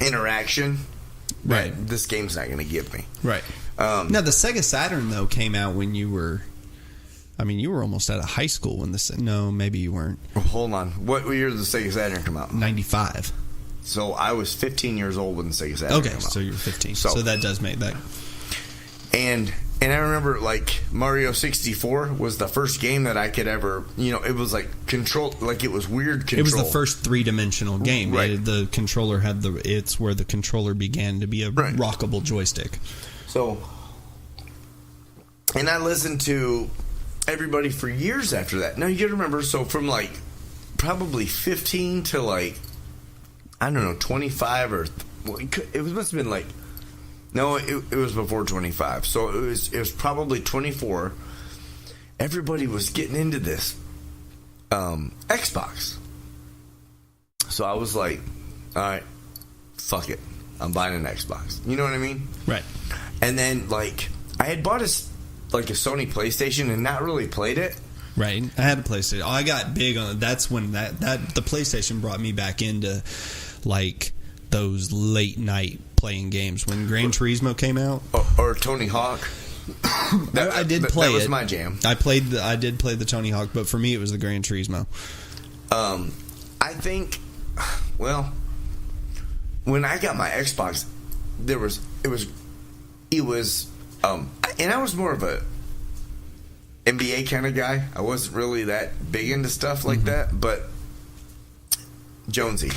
interaction. Right. This game's not going to give me. Right. Now, the Sega Saturn, though, came out when you were... I mean, you were almost out of high school when this... No, maybe you weren't. Hold on. What year did the Sega Saturn come out? 95. So I was 15 years old when the Sega Saturn came out. Okay, so you're 15. So that does make that... And I remember, like, Mario 64 was the first game that I could ever... You know, it was, like, control... Like, it was weird control. It was the first three-dimensional game. Right. The controller had the... It's where the controller began to be a rockable joystick. So... And I listened to everybody for years after that. Now, you gotta remember, so from, like, probably 15 to, like, I don't know, 25 or... It must have been, like... No, it was before 25. So it was probably 24. Everybody was getting into this Xbox. So I was like, all right, fuck it. I'm buying an Xbox. You know what I mean? Right. And then, like, I had bought a Sony PlayStation and not really played it. Right. I had a PlayStation. I got big on it. That's when that the PlayStation brought me back into, like, those late night playing games when Gran Turismo came out, or Tony Hawk. I did play it. That was my jam. I did play the Tony Hawk, but for me it was the Gran Turismo. I think, well, when I got my Xbox, it was, and I was more of a NBA kind of guy. I wasn't really that big into stuff like that, but Jonesy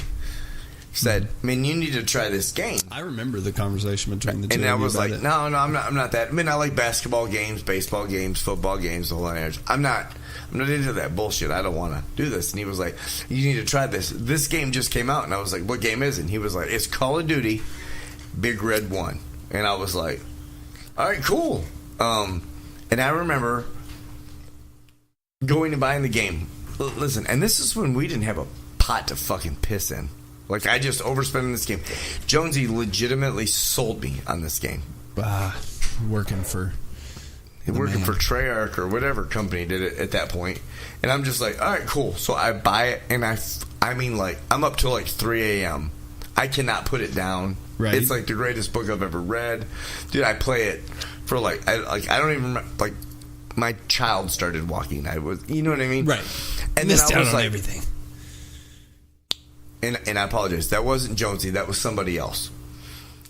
said, "Man, you need to try this game." I remember the conversation between the two. And I was like, it. "No, I'm not that. I mean, I like basketball games, baseball games, football games, the whole nine yards. I'm not into that bullshit. I don't want to do this." And he was like, "You need to try this. This game just came out." And I was like, "What game is it?" And he was like, "It's Call of Duty, Big Red 1." And I was like, "All right, cool." And I remember going and buying the game. Listen, and this is when we didn't have a pot to fucking piss in. Like, I just overspent in this game. Jonesy legitimately sold me on this game. Working for Treyarch or whatever company did it at that point. And I'm just like, all right, cool. So I buy it, and I mean, like, I'm up till like 3 a.m. I cannot put it down. Right. It's like the greatest book I've ever read. Dude, I play it for I don't even remember, like, my child started walking. You know what I mean? Right. And missed then I out was on like, everything. And I apologize. That wasn't Jonesy. That was somebody else.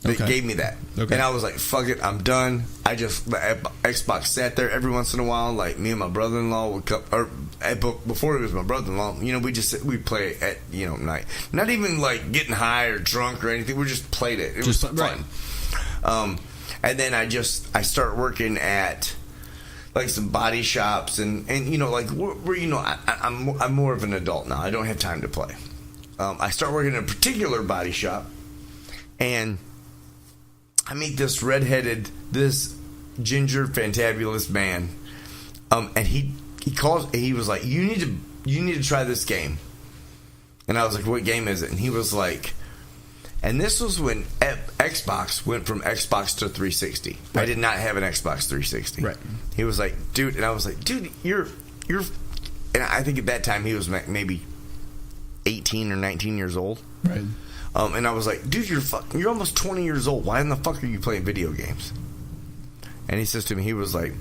that Okay. gave me that. Okay. And I was like, fuck it, I'm done. Xbox sat there every once in a while, like me and my brother-in-law would come, or before it was my brother-in-law, we'd play at, night. Not even like getting high or drunk or anything. We just played it. It was fun. Right. And then I start working at like some body shops and like where I'm more of an adult now. I don't have time to play. I start working in a particular body shop, and I meet this ginger fantabulous man, and he was like, you need to try this game. And I was like, what game is it? And he was like, and this was when Xbox went from Xbox to 360. Right. I did not have an Xbox 360. Right. He was like, dude, and I was like, dude, you're, and I think at that time he was maybe 18 or 19 years old. Right. And I was like, dude, you're almost 20 years old. Why in the fuck are you playing video games? And he says to me, he was like,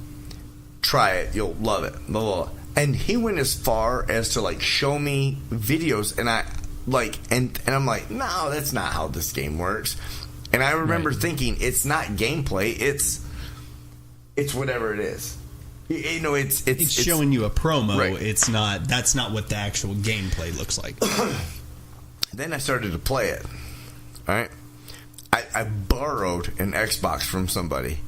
try it, you'll love it, blah, blah, blah. And he went as far as to like show me videos, and I like, and I'm like, no, that's not how this game works. And I remember thinking, it's not gameplay, it's whatever it is. It's showing you a promo. Right. That's not what the actual gameplay looks like. Then I started to play it. All right, I borrowed an Xbox from somebody.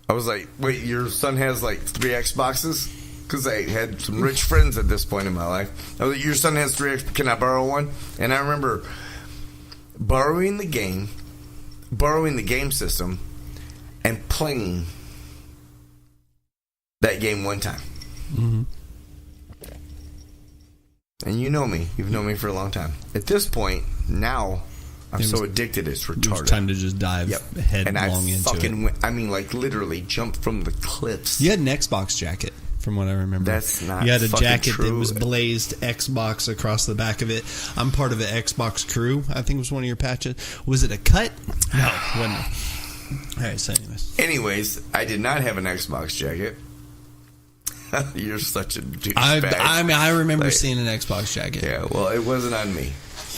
I was like, wait, your son has like 3 Xboxes? Because I had some rich friends at this point in my life. I was like, your son has 3 Xboxes, can I borrow one? And I remember borrowing the game system, and playing that game one time. Mm-hmm. And you know me. You've known me for a long time. At this point, now, I'm so addicted, it's retarded. It was time to just dive headlong into it. I mean, like, literally jump from the cliffs. You had an Xbox jacket, from what I remember. That's not You had a fucking jacket true. that was blazed Xbox across the back of it. I'm part of an Xbox crew, I think was one of your patches. Was it a cut? No, wasn't. All right, so Anyways, I did not have an Xbox jacket. You're such a douchebag. I remember seeing an Xbox jacket. Yeah, well, it wasn't on me.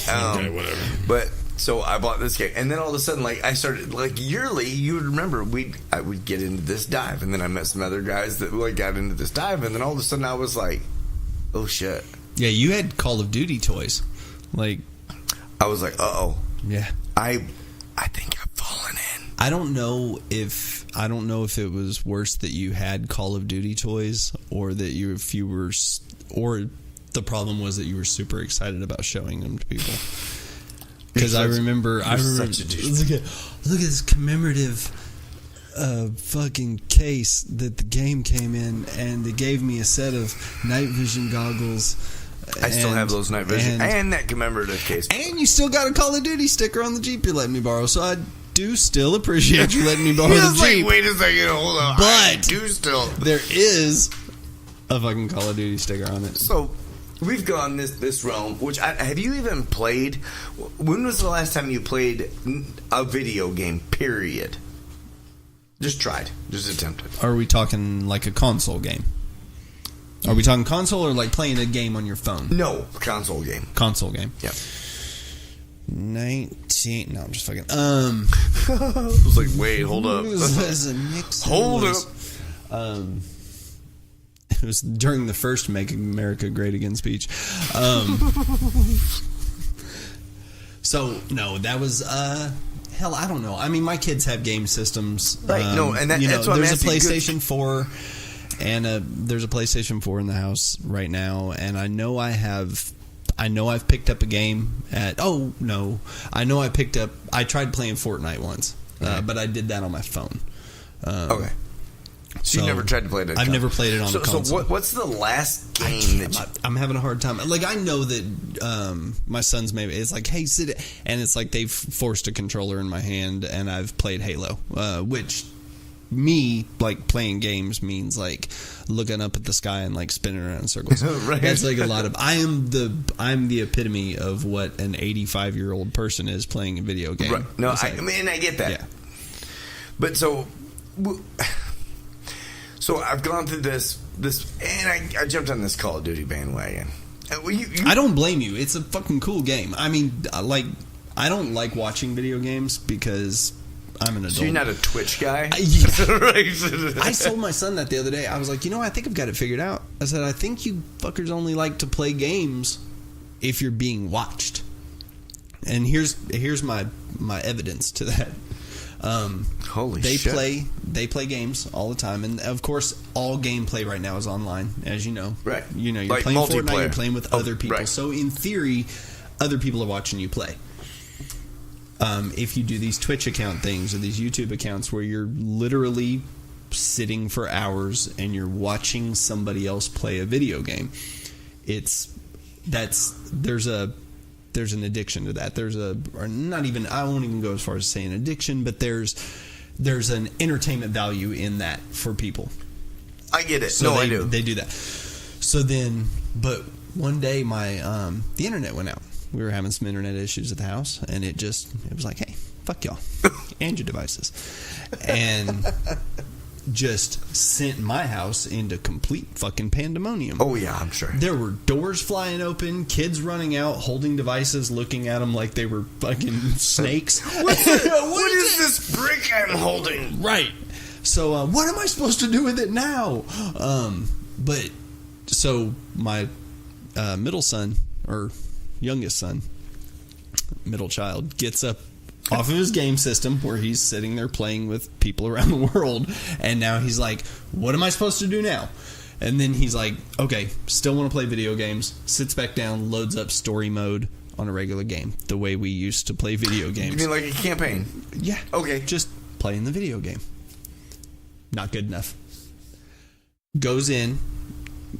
Okay, whatever. But so I bought this game, and then all of a sudden, like, I started, like, yearly. You would remember I would get into this dive, and then I met some other guys that like got into this dive, and then all of a sudden I was like, oh shit. Yeah, you had Call of Duty toys, like. I was like, uh-oh. Yeah. I think I've fallen in. I don't know if it was worse that you had Call of Duty toys, or that or the problem was that you were super excited about showing them to people. Because I remember look at this commemorative fucking case that the game came in, and they gave me a set of night vision goggles. I still have those night vision and that commemorative case. And you still got a Call of Duty sticker on the Jeep you're letting me borrow, so I do still appreciate you letting me borrow the Jeep. Like, wait a second, hold on. But I do still. There is a fucking Call of Duty sticker on it. So we've gone this realm. Have you even played? When was the last time you played a video game? Period. Just attempted. Are we talking like a console game? Are we talking console or like playing a game on your phone? No, console game. Console game. Yeah. 19. No, I'm just fucking. I was like, wait, hold up. Hold up. It was during the first Make America Great Again speech. So no, that was hell. I don't know. I mean, my kids have game systems, right? No, and that's what there's I'm a PlayStation 4, and there's a PlayStation 4 in the house right now, and I know I've picked up a game at. Oh no, I tried playing Fortnite once, but I did that on my phone. Okay. So you never tried to play it? I've never played it on the console. So what's the last game I'm having a hard time. Like, I know that my son's maybe it's like, hey, sit it, and it's like they've forced a controller in my hand, and I've played Halo, which me like playing games means like looking up at the sky and like spinning around in circles. Right. That's like a lot of. I'm the epitome of what an 85-year-old person is playing a video game. Right. No, I mean, I get that. Yeah. But so I've gone through this, and I jumped on this Call of Duty bandwagon. I don't blame you. It's a fucking cool game. I mean, like, I don't like watching video games because I'm an adult. So you're not a Twitch guy? I told my son that the other day. I was like, I think I've got it figured out. I said, I think you fuckers only like to play games if you're being watched. And here's my evidence to that. Holy they shit. They play games all the time, and of course, all gameplay right now is online, as you know. Right. You're like playing multiplayer. Fortnite, you're playing with other people. Right. So in theory, other people are watching you play. If you do these Twitch account things or these YouTube accounts where you're literally sitting for hours and you're watching somebody else play a video game, there's an addiction to that. I won't even go as far as saying addiction, but there's an entertainment value in that for people. I get it. So I do. They do that. So then, but one day the internet went out. We were having some internet issues at the house, and it was like, hey, fuck y'all and your devices. And just sent my house into complete fucking pandemonium. Oh, yeah, I'm sure. There were doors flying open, kids running out, holding devices, looking at them like they were fucking snakes. What is this brick I'm holding? Right. So, what am I supposed to do with it now? So my middle son, or youngest son, middle child, gets up off of his game system where he's sitting there playing with people around the world, and now he's like, what am I supposed to do now? And then he's like, okay, still want to play video games, sits back down, loads up story mode on a regular game, the way we used to play video games. You mean like a campaign? Yeah. Okay. Just playing the video game. Not good enough. Goes in,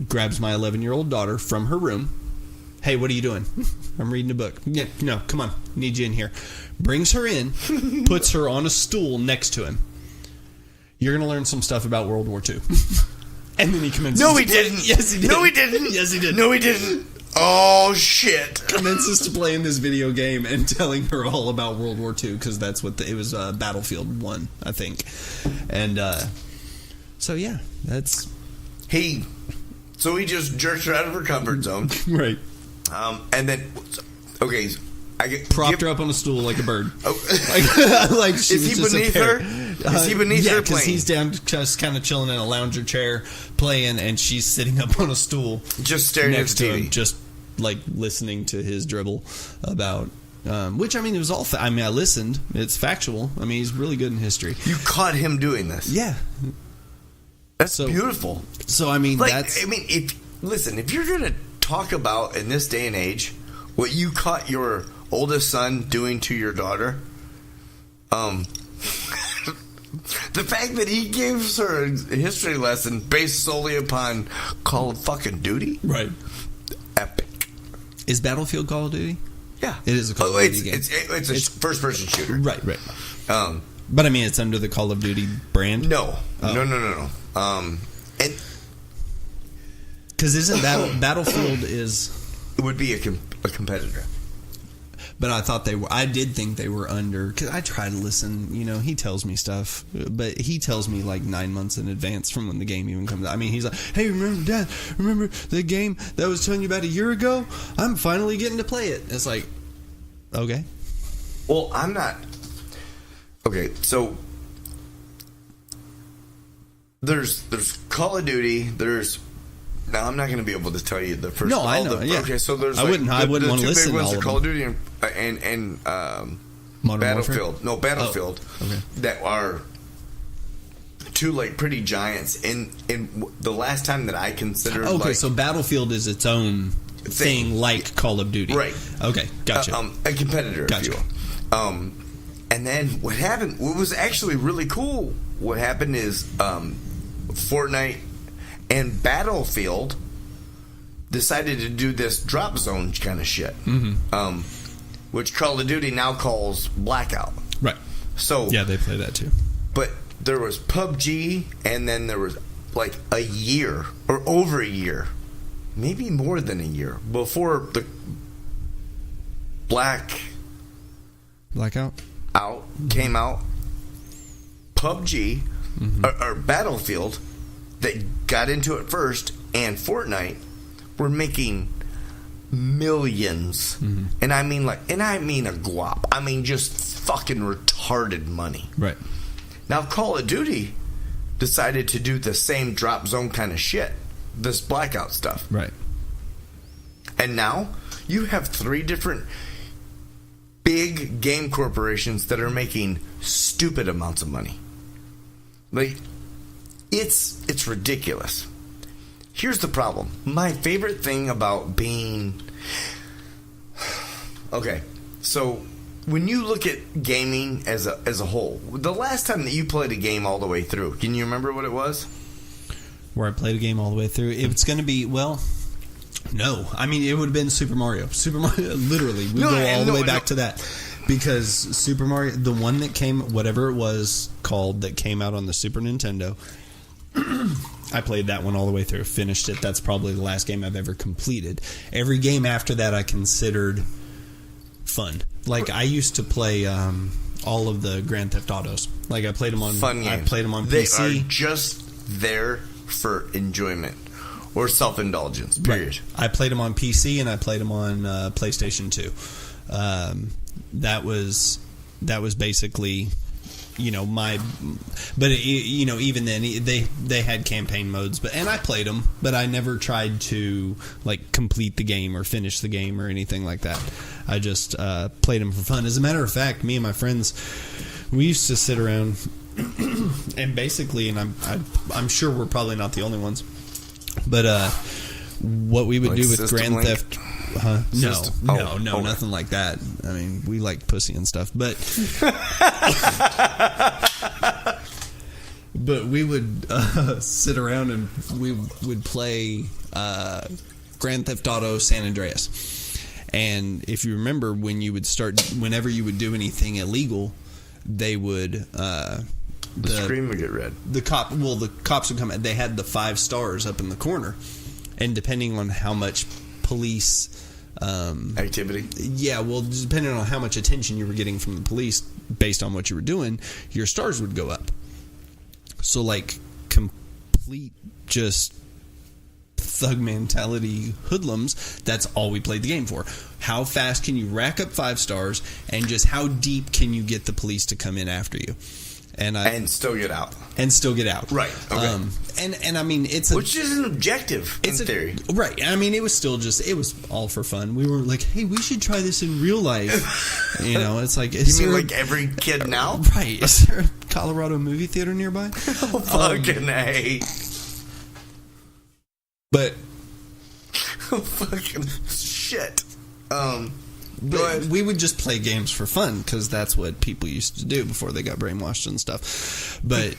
grabs my 11-year-old daughter from her room. Hey, what are you doing? I'm reading a book. Yeah, no, come on. Need you in here. Brings her in, puts her on a stool next to him. You're going to learn some stuff about World War II. And then he commences. No, he didn't. Yes, he did. No, he didn't. Yes, he did. No, he didn't. Oh, shit. Commences to play in this video game and telling her all about World War II, because that's what it was, Battlefield 1, I think. And so, yeah, that's... So he just jerks her out of her comfort zone. Right. And then, okay, propped her up on a stool like a bird. Oh. like she Is was he just beneath a her? parrot. Is he beneath her because playing? he's down just kind of chilling in a lounger chair playing, and she's sitting up on a stool Just staring next at the to TV. him, just like listening to his dribble about... which, I mean, it was all... I listened. It's factual. I mean, he's really good in history. You caught him doing this. Yeah. That's beautiful. So, I mean, if you're going to talk about, in this day and age, what you caught your oldest son doing to your daughter, the fact that he gives her a history lesson based solely upon Call of fucking Duty? Right. Epic. Is Battlefield Call of Duty? Yeah. It is a Call of Duty game. It's a first-person shooter. Right. But, I mean, it's under the Call of Duty brand? No. Oh. No. And because isn't Battlefield is... It would be a competitor. But I thought they were... I did think they were under... Because I try to listen. He tells me stuff. But he tells me like 9 months in advance from when the game even comes out. I mean, he's like, hey, Dad, remember the game that I was telling you about a year ago? I'm finally getting to play it. It's like, okay. Well, I'm not... Okay, so... There's Call of Duty. There's... Now, I'm not going to be able to tell you the first... No, I know, yeah. Okay, so there's I wouldn't want to listen to all the of Call of them. Duty and Modern Battlefield. Warfare? No, Battlefield. Oh, okay. That are two, like, pretty giants. In the last time that I considered... Okay, like, so Battlefield is its own thing like Call of Duty. Right. Okay, gotcha. A competitor, Gotcha. if you will. And then what happened... What was actually really cool, what happened is Fortnite and Battlefield decided to do this drop zone kind of shit, which Call of Duty now calls Blackout. Right. So yeah, they play that too. But there was PUBG, and then there was like a year or over a year, maybe more than a year before the Blackout came out. PUBG or Battlefield, that got into it first, and Fortnite were making millions, and I mean a glop. I mean just fucking retarded money. Right. Now Call of Duty decided to do the same drop zone kind of shit, this blackout stuff. Right. And now you have 3 different big game corporations that are making stupid amounts of money. Like, it's ridiculous. Here's the problem. My favorite thing about being... Okay, so when you look at gaming as a whole, the last time that you played a game all the way through, can you remember what it was? Where I played a game all the way through? It's going to be, well... No, I mean, it would have been Super Mario. Super Mario, literally, we go all the way back to that. Because Super Mario, the one that came, whatever it was called, that came out on the Super Nintendo, I played that one all the way through, finished it. That's probably the last game I've ever completed. Every game after that I considered fun. Like, I used to play all of the Grand Theft Autos. Like, I played them on fun games. I played them on they PC. They are just there for enjoyment. Or self-indulgence, period. Right. I played them on PC and I played them on PlayStation 2. That was basically, my... But, even then, they had campaign modes. And I played them, but I never tried to, like, complete the game or finish the game or anything like that. I just played them for fun. As a matter of fact, me and my friends, we used to sit around and basically, and I'm sure we're probably not the only ones, but what we would like do with System Grand Link? Theft... Huh? No, Oh, okay. nothing like that. I mean, we like pussy and stuff, but but we would sit around and we would play Grand Theft Auto San Andreas. And if you remember, whenever you would do anything illegal, they would... The screen would get red. The cops would come. They had the 5 stars up in the corner, and depending on how much police activity, depending on how much attention you were getting from the police based on what you were doing, your stars would go up. So, like, complete just thug mentality hoodlums, that's all we played the game for. How fast can you rack up 5 stars, and just how deep can you get the police to come in after you? And still get out. Right. Okay. And I mean, which is an objective in theory. Right. I mean, it was still it was all for fun. We were like, hey, we should try this in real life. It's like... You mean like every kid now? Right. Is there a Colorado movie theater nearby? Oh, fucking A. But... fucking shit. But we would just play games for fun because that's what people used to do before they got brainwashed and stuff. But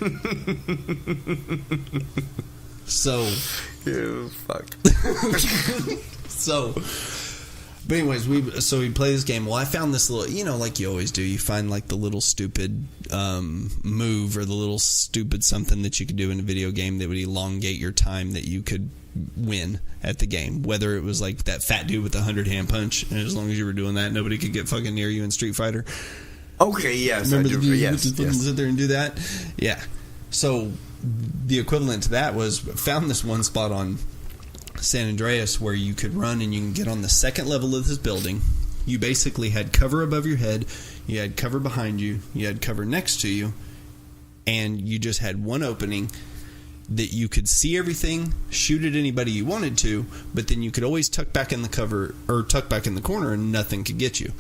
so, yeah, fuck. But anyways, we play this game. Well, I found this little, like you always do. You find like the little stupid move or the little stupid something that you could do in a video game that would elongate your time that you could win at the game. Whether it was like that fat dude with the 100-hand punch, and as long as you were doing that, nobody could get fucking near you in Street Fighter. Okay, yes, remember I do. Yes. Sit there and do that. Yeah. So the equivalent to that was found this one spot on San Andreas where you could run and you can get on the second level of this building. You basically had cover above your head, you had cover behind you, you had cover next to you, and you just had one opening that you could see everything, shoot at anybody you wanted to, but then you could always tuck back in the cover or tuck back in the corner and nothing could get you.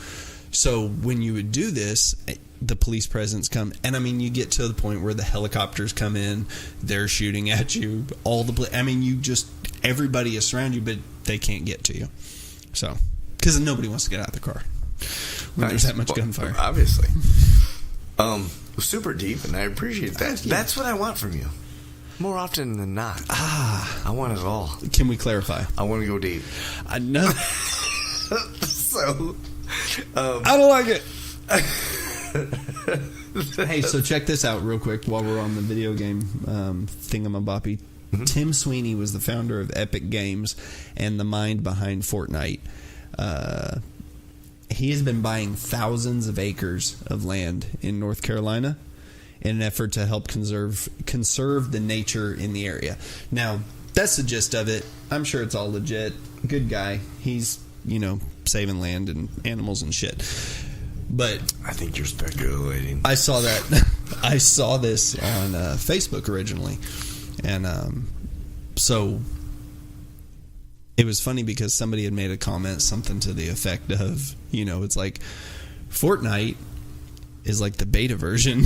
So when you would do this, the police presence come, and I mean, you get to the point where the helicopters come in, they're shooting at you, everybody is around you, but they can't get to you. So, because nobody wants to get out of the car when there's that much gunfire. Obviously. Super deep, and I appreciate that. That's what I want from you. More often than not. I want it all. Can we clarify? I want to go deep. No. So, I don't like it. Hey, so check this out real quick while we're on the video game thingamaboppy. Mm-hmm. Tim Sweeney was the founder of Epic Games and the mind behind Fortnite. He has been buying thousands of acres of land in North Carolina in an effort to help conserve the nature in the area. Now, that's the gist of it. I'm sure it's all legit. Good guy. He's saving land and animals and shit. But I think you're speculating. I saw that. I saw this on Facebook originally, and so it was funny because somebody had made a comment, something to the effect of, it's like Fortnite is like the beta version,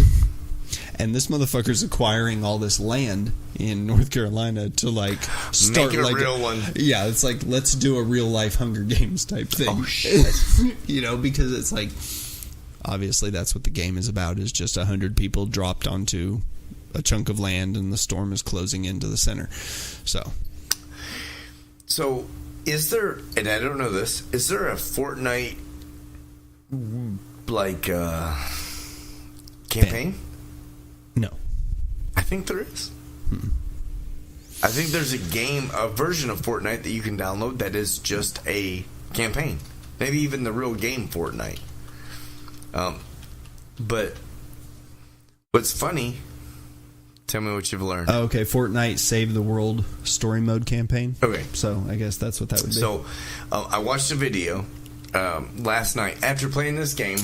and this motherfucker's acquiring all this land in North Carolina to start make it a real one. Yeah, it's like, let's do a real life Hunger Games type thing. Oh shit! Because it's like, obviously that's what the game is about, is just 100 people dropped onto a chunk of land and the storm is closing into the center. So is there, and I don't know this, is there a Fortnite campaign? No. I think there is. I think there's a version of Fortnite that you can download that is just a campaign. Maybe even the real game Fortnite. But what's funny, tell me what you've learned. Oh, okay, Fortnite Save the World story mode campaign. Okay. So I guess that's what that would be. So I watched a video last night. After playing this game,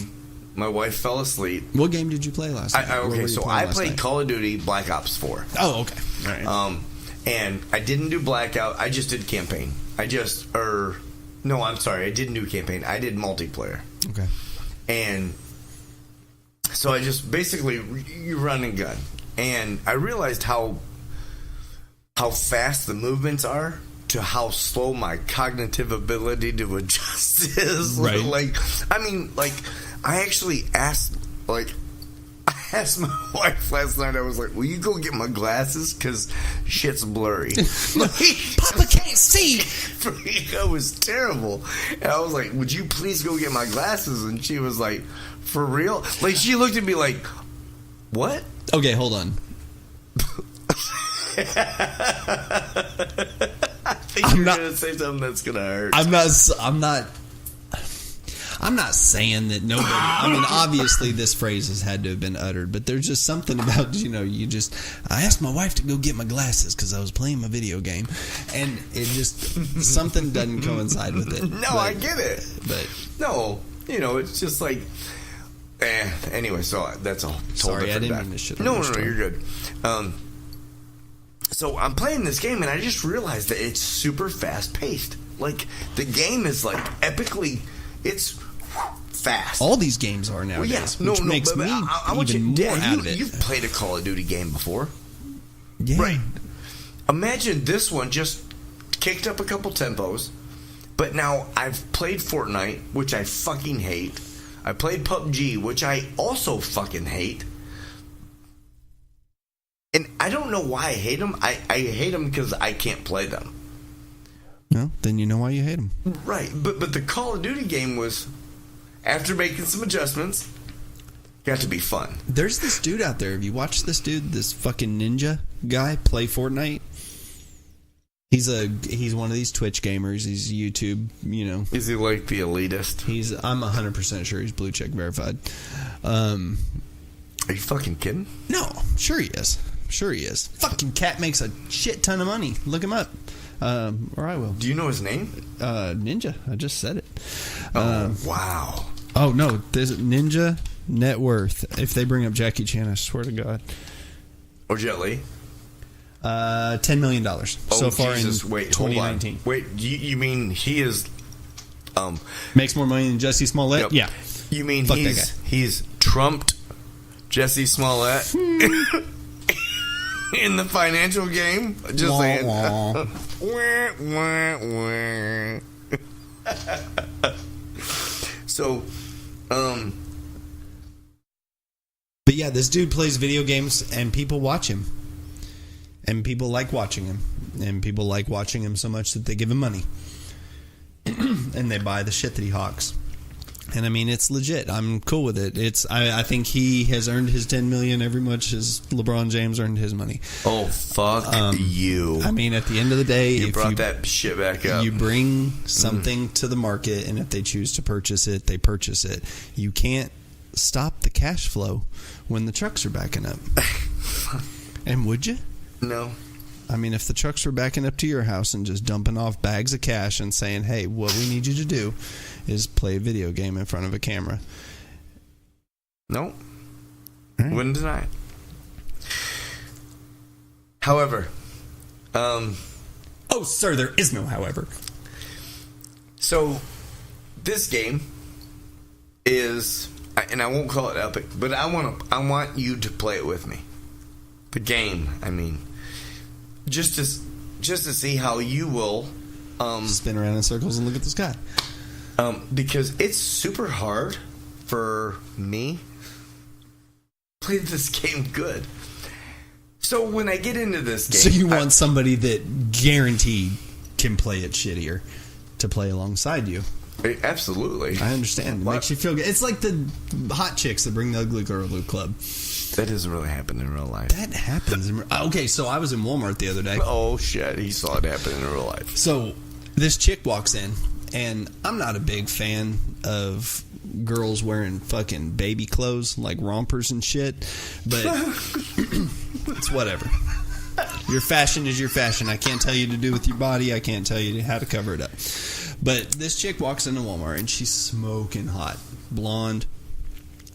my wife fell asleep. What game did you play last night? I played Call of Duty Black Ops 4. Oh, okay. All right. And I didn't do Blackout. I just did campaign. I didn't do campaign. I did multiplayer. Okay. And so I just basically, you run and gun. And I realized how fast the movements are to how slow my cognitive ability to adjust is. Right. I actually asked my wife last night. I was like, will you go get my glasses? Because shit's blurry. Papa can't see. For me, that was terrible. And I was like, would you please go get my glasses? And she was like, for real? Like, she looked at me like, what? Okay, hold on. I think you're going to say something that's going to hurt. I'm not saying that nobody. I mean, obviously, this phrase has had to have been uttered, but there's just something about, I asked my wife to go get my glasses because I was playing my video game, and it just, something doesn't coincide with it. No, I get it. But no, it's just like, anyway, so that's a total sorry, I didn't different mean to shit on No, your no, story. you're good. So I'm playing this game, and I just realized that it's super fast-paced. Like, the game is, epically, it's fast. All these games are nowadays, which makes me even more out of it. You've played a Call of Duty game before. Yeah. Right. Imagine this one just kicked up a couple tempos, but now I've played Fortnite, which I fucking hate. I played PUBG, which I also fucking hate. And I don't know why I hate them. I hate them because I can't play them. Well, then you know why you hate them. Right. But the Call of Duty game was, after making some adjustments, got to be fun. There's this dude out there. Have you watched this dude, this fucking ninja guy, play Fortnite? He's one of these Twitch gamers. He's YouTube, Is he like the elitist? I'm 100% sure he's blue check verified. Are you fucking kidding? No, sure he is. Fucking cat makes a shit ton of money. Look him up. Or I will. Do you know his name? Ninja. I just said it. Wow. Oh, no. There's Ninja net worth. If they bring up Jackie Chan, I swear to God. Or Jet Li? $10 million so far in 2019. Wait, you mean he is... makes more money than Jussie Smollett? Yep. Yeah. You mean Fuck he's trumped Jussie Smollett in the financial game? Just wah, saying. wah. So, but yeah, this dude plays video games and people watch him. And people like watching him. And people like watching him so much that they give him money. And they buy the shit that he hawks. And I mean, it's legit. I'm cool with it. I think he has earned his $10 million every much as LeBron James earned his money. Oh, fuck you. I mean, at the end of the day, you brought that shit back up. You bring something to the market, and if they choose to purchase it, they purchase it. You can't stop the cash flow when the trucks are backing up. And would you? No. I mean, if the trucks were backing up to your house and just dumping off bags of cash and saying, hey, what we need you to do is play a video game in front of a camera. Nope. Right. Wouldn't deny it. However, oh, sir, there is no however. So, this game is, and I won't call it epic, but I want you to play it with me. The game, I mean, just to see how you will spin around in circles and look at the sky. Because it's super hard for me to play this game good. So when I get into this game, so you want somebody that guaranteed can play it shittier to play alongside you. Absolutely. I understand. It makes you feel good. It's like the hot chicks that bring the ugly girl to the club. That doesn't really happen in real life. That happens. Okay, so I was in Walmart the other day. Oh, shit. He saw it happen in real life. So this chick walks in, and I'm not a big fan of girls wearing fucking baby clothes, like rompers and shit, but it's whatever. Your fashion is your fashion. I can't tell you to do with your body. I can't tell you how to cover it up. But this chick walks into Walmart, and she's smoking hot. Blonde.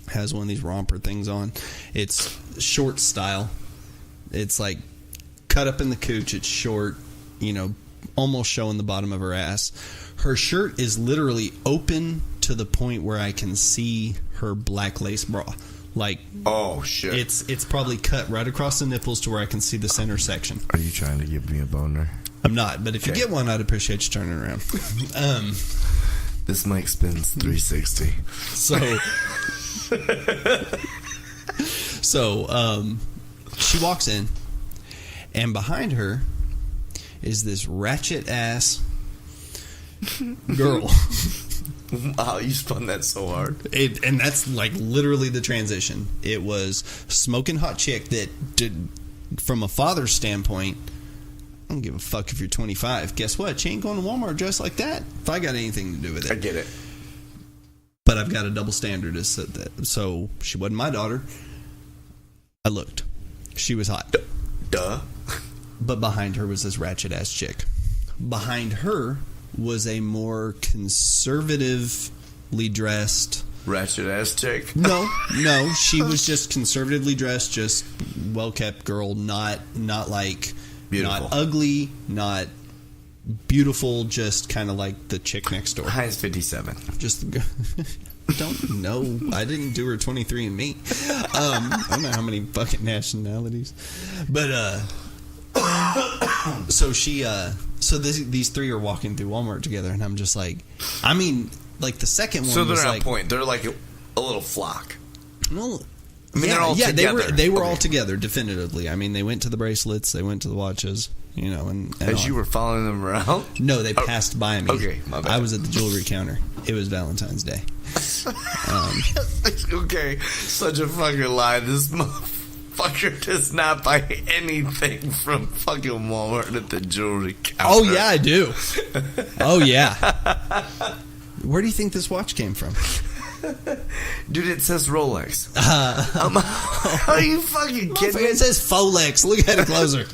Has one of these romper things on. It's short style. It's like cut up in the cooch. It's short, almost showing the bottom of her ass. Her shirt is literally open to the point where I can see her black lace bra. Like, oh shit! It's probably cut right across the nipples to where I can see the center section. Are you trying to give me a boner? I'm not, but if you get one, I'd appreciate you turning around. This mic spins 360. So she walks in, and behind her is this ratchet ass girl. Wow, you spun that so hard. And that's like literally the transition. It was smoking hot chick that did, from a father's standpoint, I don't give a fuck if you're 25. Guess what? She ain't going to Walmart dressed like that if I got anything to do with it. I get it. But I've got a double standard. So she wasn't my daughter. I looked. She was hot. Duh. But behind her was this ratchet ass chick. Behind her was a more conservatively dressed ratchet ass chick. No, she was just conservatively dressed, just well kept girl, not like beautiful. Not ugly, not beautiful, just kind of like the chick next door. High's 57. Just don't know. I didn't do her 23andMe. I don't know how many fucking nationalities, but so she these three are walking through Walmart together, and I'm just like, I mean, like the second one. So they're was on like, point. They're like a little flock. Well, I mean, they're all together. They were all together definitively. I mean, they went to the bracelets, they went to the watches, and as you were following them around. No, they passed by me. Okay, my bad. I was at the jewelry counter. It was Valentine's Day. Okay, such a fucking lie. This motherfucker does not buy anything from fucking Walmart at the jewelry counter. Oh yeah, I do. Oh yeah. Where do you think this watch came from? Dude, it says Rolex. Are you fucking kidding me? It says Folex. Look at it closer.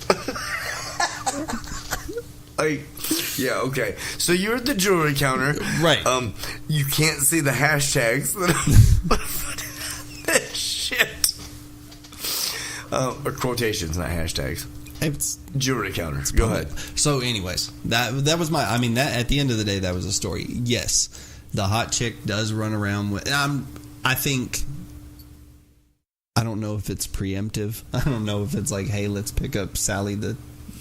Yeah, okay. So you're at the jewelry counter. Right. You can't see the hashtags. That shit. Or quotations, not hashtags. It's jewelry counter. Go ahead. So anyways, that was that at the end of the day, that was a story. Yes, the hot chick does run around with, I think, I don't know if it's preemptive. I don't know if it's like, hey, let's pick up Sally the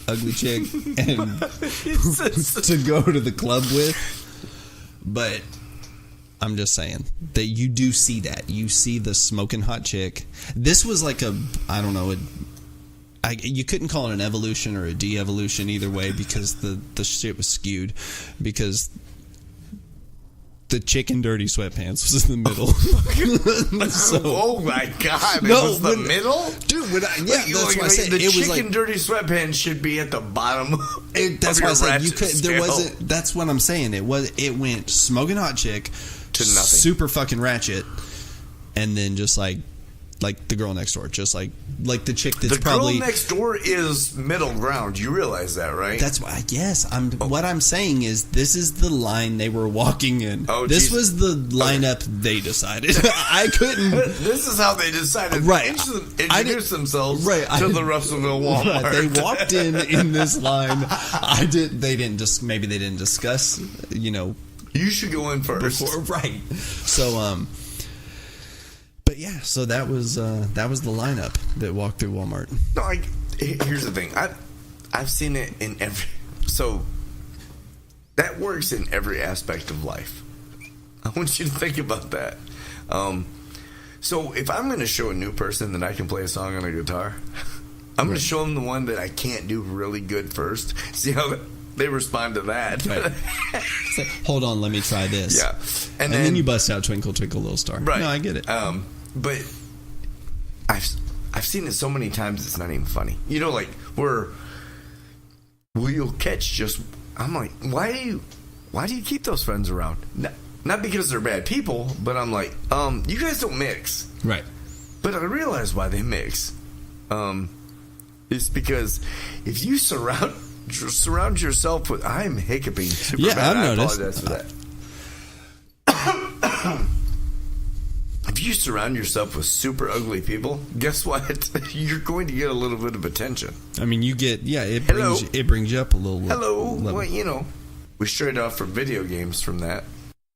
ugly chick and to go to the club with. But I'm just saying that you do see that. You see the smoking hot chick. This was like I don't know, you couldn't call it an evolution or a de-evolution either way, because the shit was skewed, because the chick in dirty sweatpants was in the middle. So, oh my god! It was the middle, dude. That's why I said the it was chick like in dirty sweatpants should be at the bottom. That's why I said you could. There wasn't. That's what I'm saying. It went smoking hot chick to nothing. Super fucking ratchet, and then just like like the girl next door, just like the chick that's the probably girl next door is middle ground. You realize that, right? That's why. Yes, what I'm saying is this is the line they were walking in. Oh, this geez. was the lineup they decided. I couldn't. This is how they decided Right. to introduce themselves Right. to the Russellville Walmart. Right. They walked in this line. They didn't discuss. You should go in first. Before, right. So but yeah, so that was the lineup that walked through Walmart. No, here's the thing. I've seen it in every. So that works in every aspect of life. I want you to think about that. So if I'm going to show a new person that I can play a song on a guitar, I'm going to show them the one that I can't do really good first. See how they respond to that. Right. It's like, hold on, let me try this. Yeah, and then you bust out Twinkle Twinkle Little Star. Right. No, I get it. But I've seen it so many times it's not even funny. Like where you'll catch just. I'm like, why do you keep those friends around? Not because they're bad people, but I'm like, you guys don't mix, right? But I realize why they mix. It's because if you surround yourself with. I'm hiccuping super bad. I've I noticed. apologize for that. If you surround yourself with super ugly people, guess what? You're going to get a little bit of attention. I mean, you get it brings you up a little. Hello. level. Well, we strayed off from video games from that.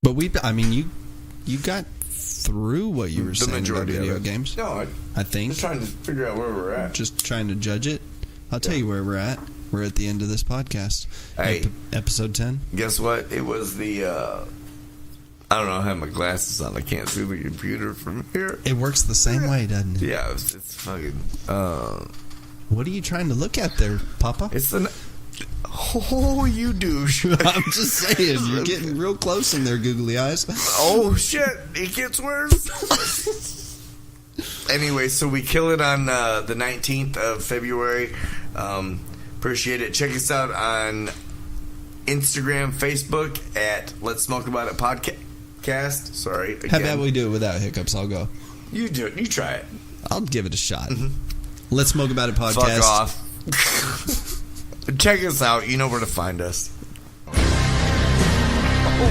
But you got through what you were saying about video games. No, I think. Just trying to figure out where we're at. Just trying to judge it. I'll tell you where we're at. We're at the end of this podcast. Hey, episode 10. Guess what? It was the. I don't know. I have my glasses on. I can't see the computer from here. It works the same way, doesn't it? Yeah, it's fucking. What are you trying to look at there, Papa? It's the. Oh, you douche. I'm just saying, you're getting real close in there, googly eyes. Oh, shit. It gets worse. Anyway, so we kill it on the 19th of February. Appreciate it. Check us out on Instagram, Facebook at Let's Smoke About It Podcast. Sorry. Again. How about we do it without hiccups? I'll go. You do it. You try it. I'll give it a shot. Mm-hmm. Let's Smoke About It Podcast. Fuck off. Check us out. You know where to find us. Oh,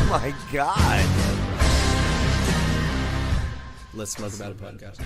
my God. Let's Smoke About It Podcast.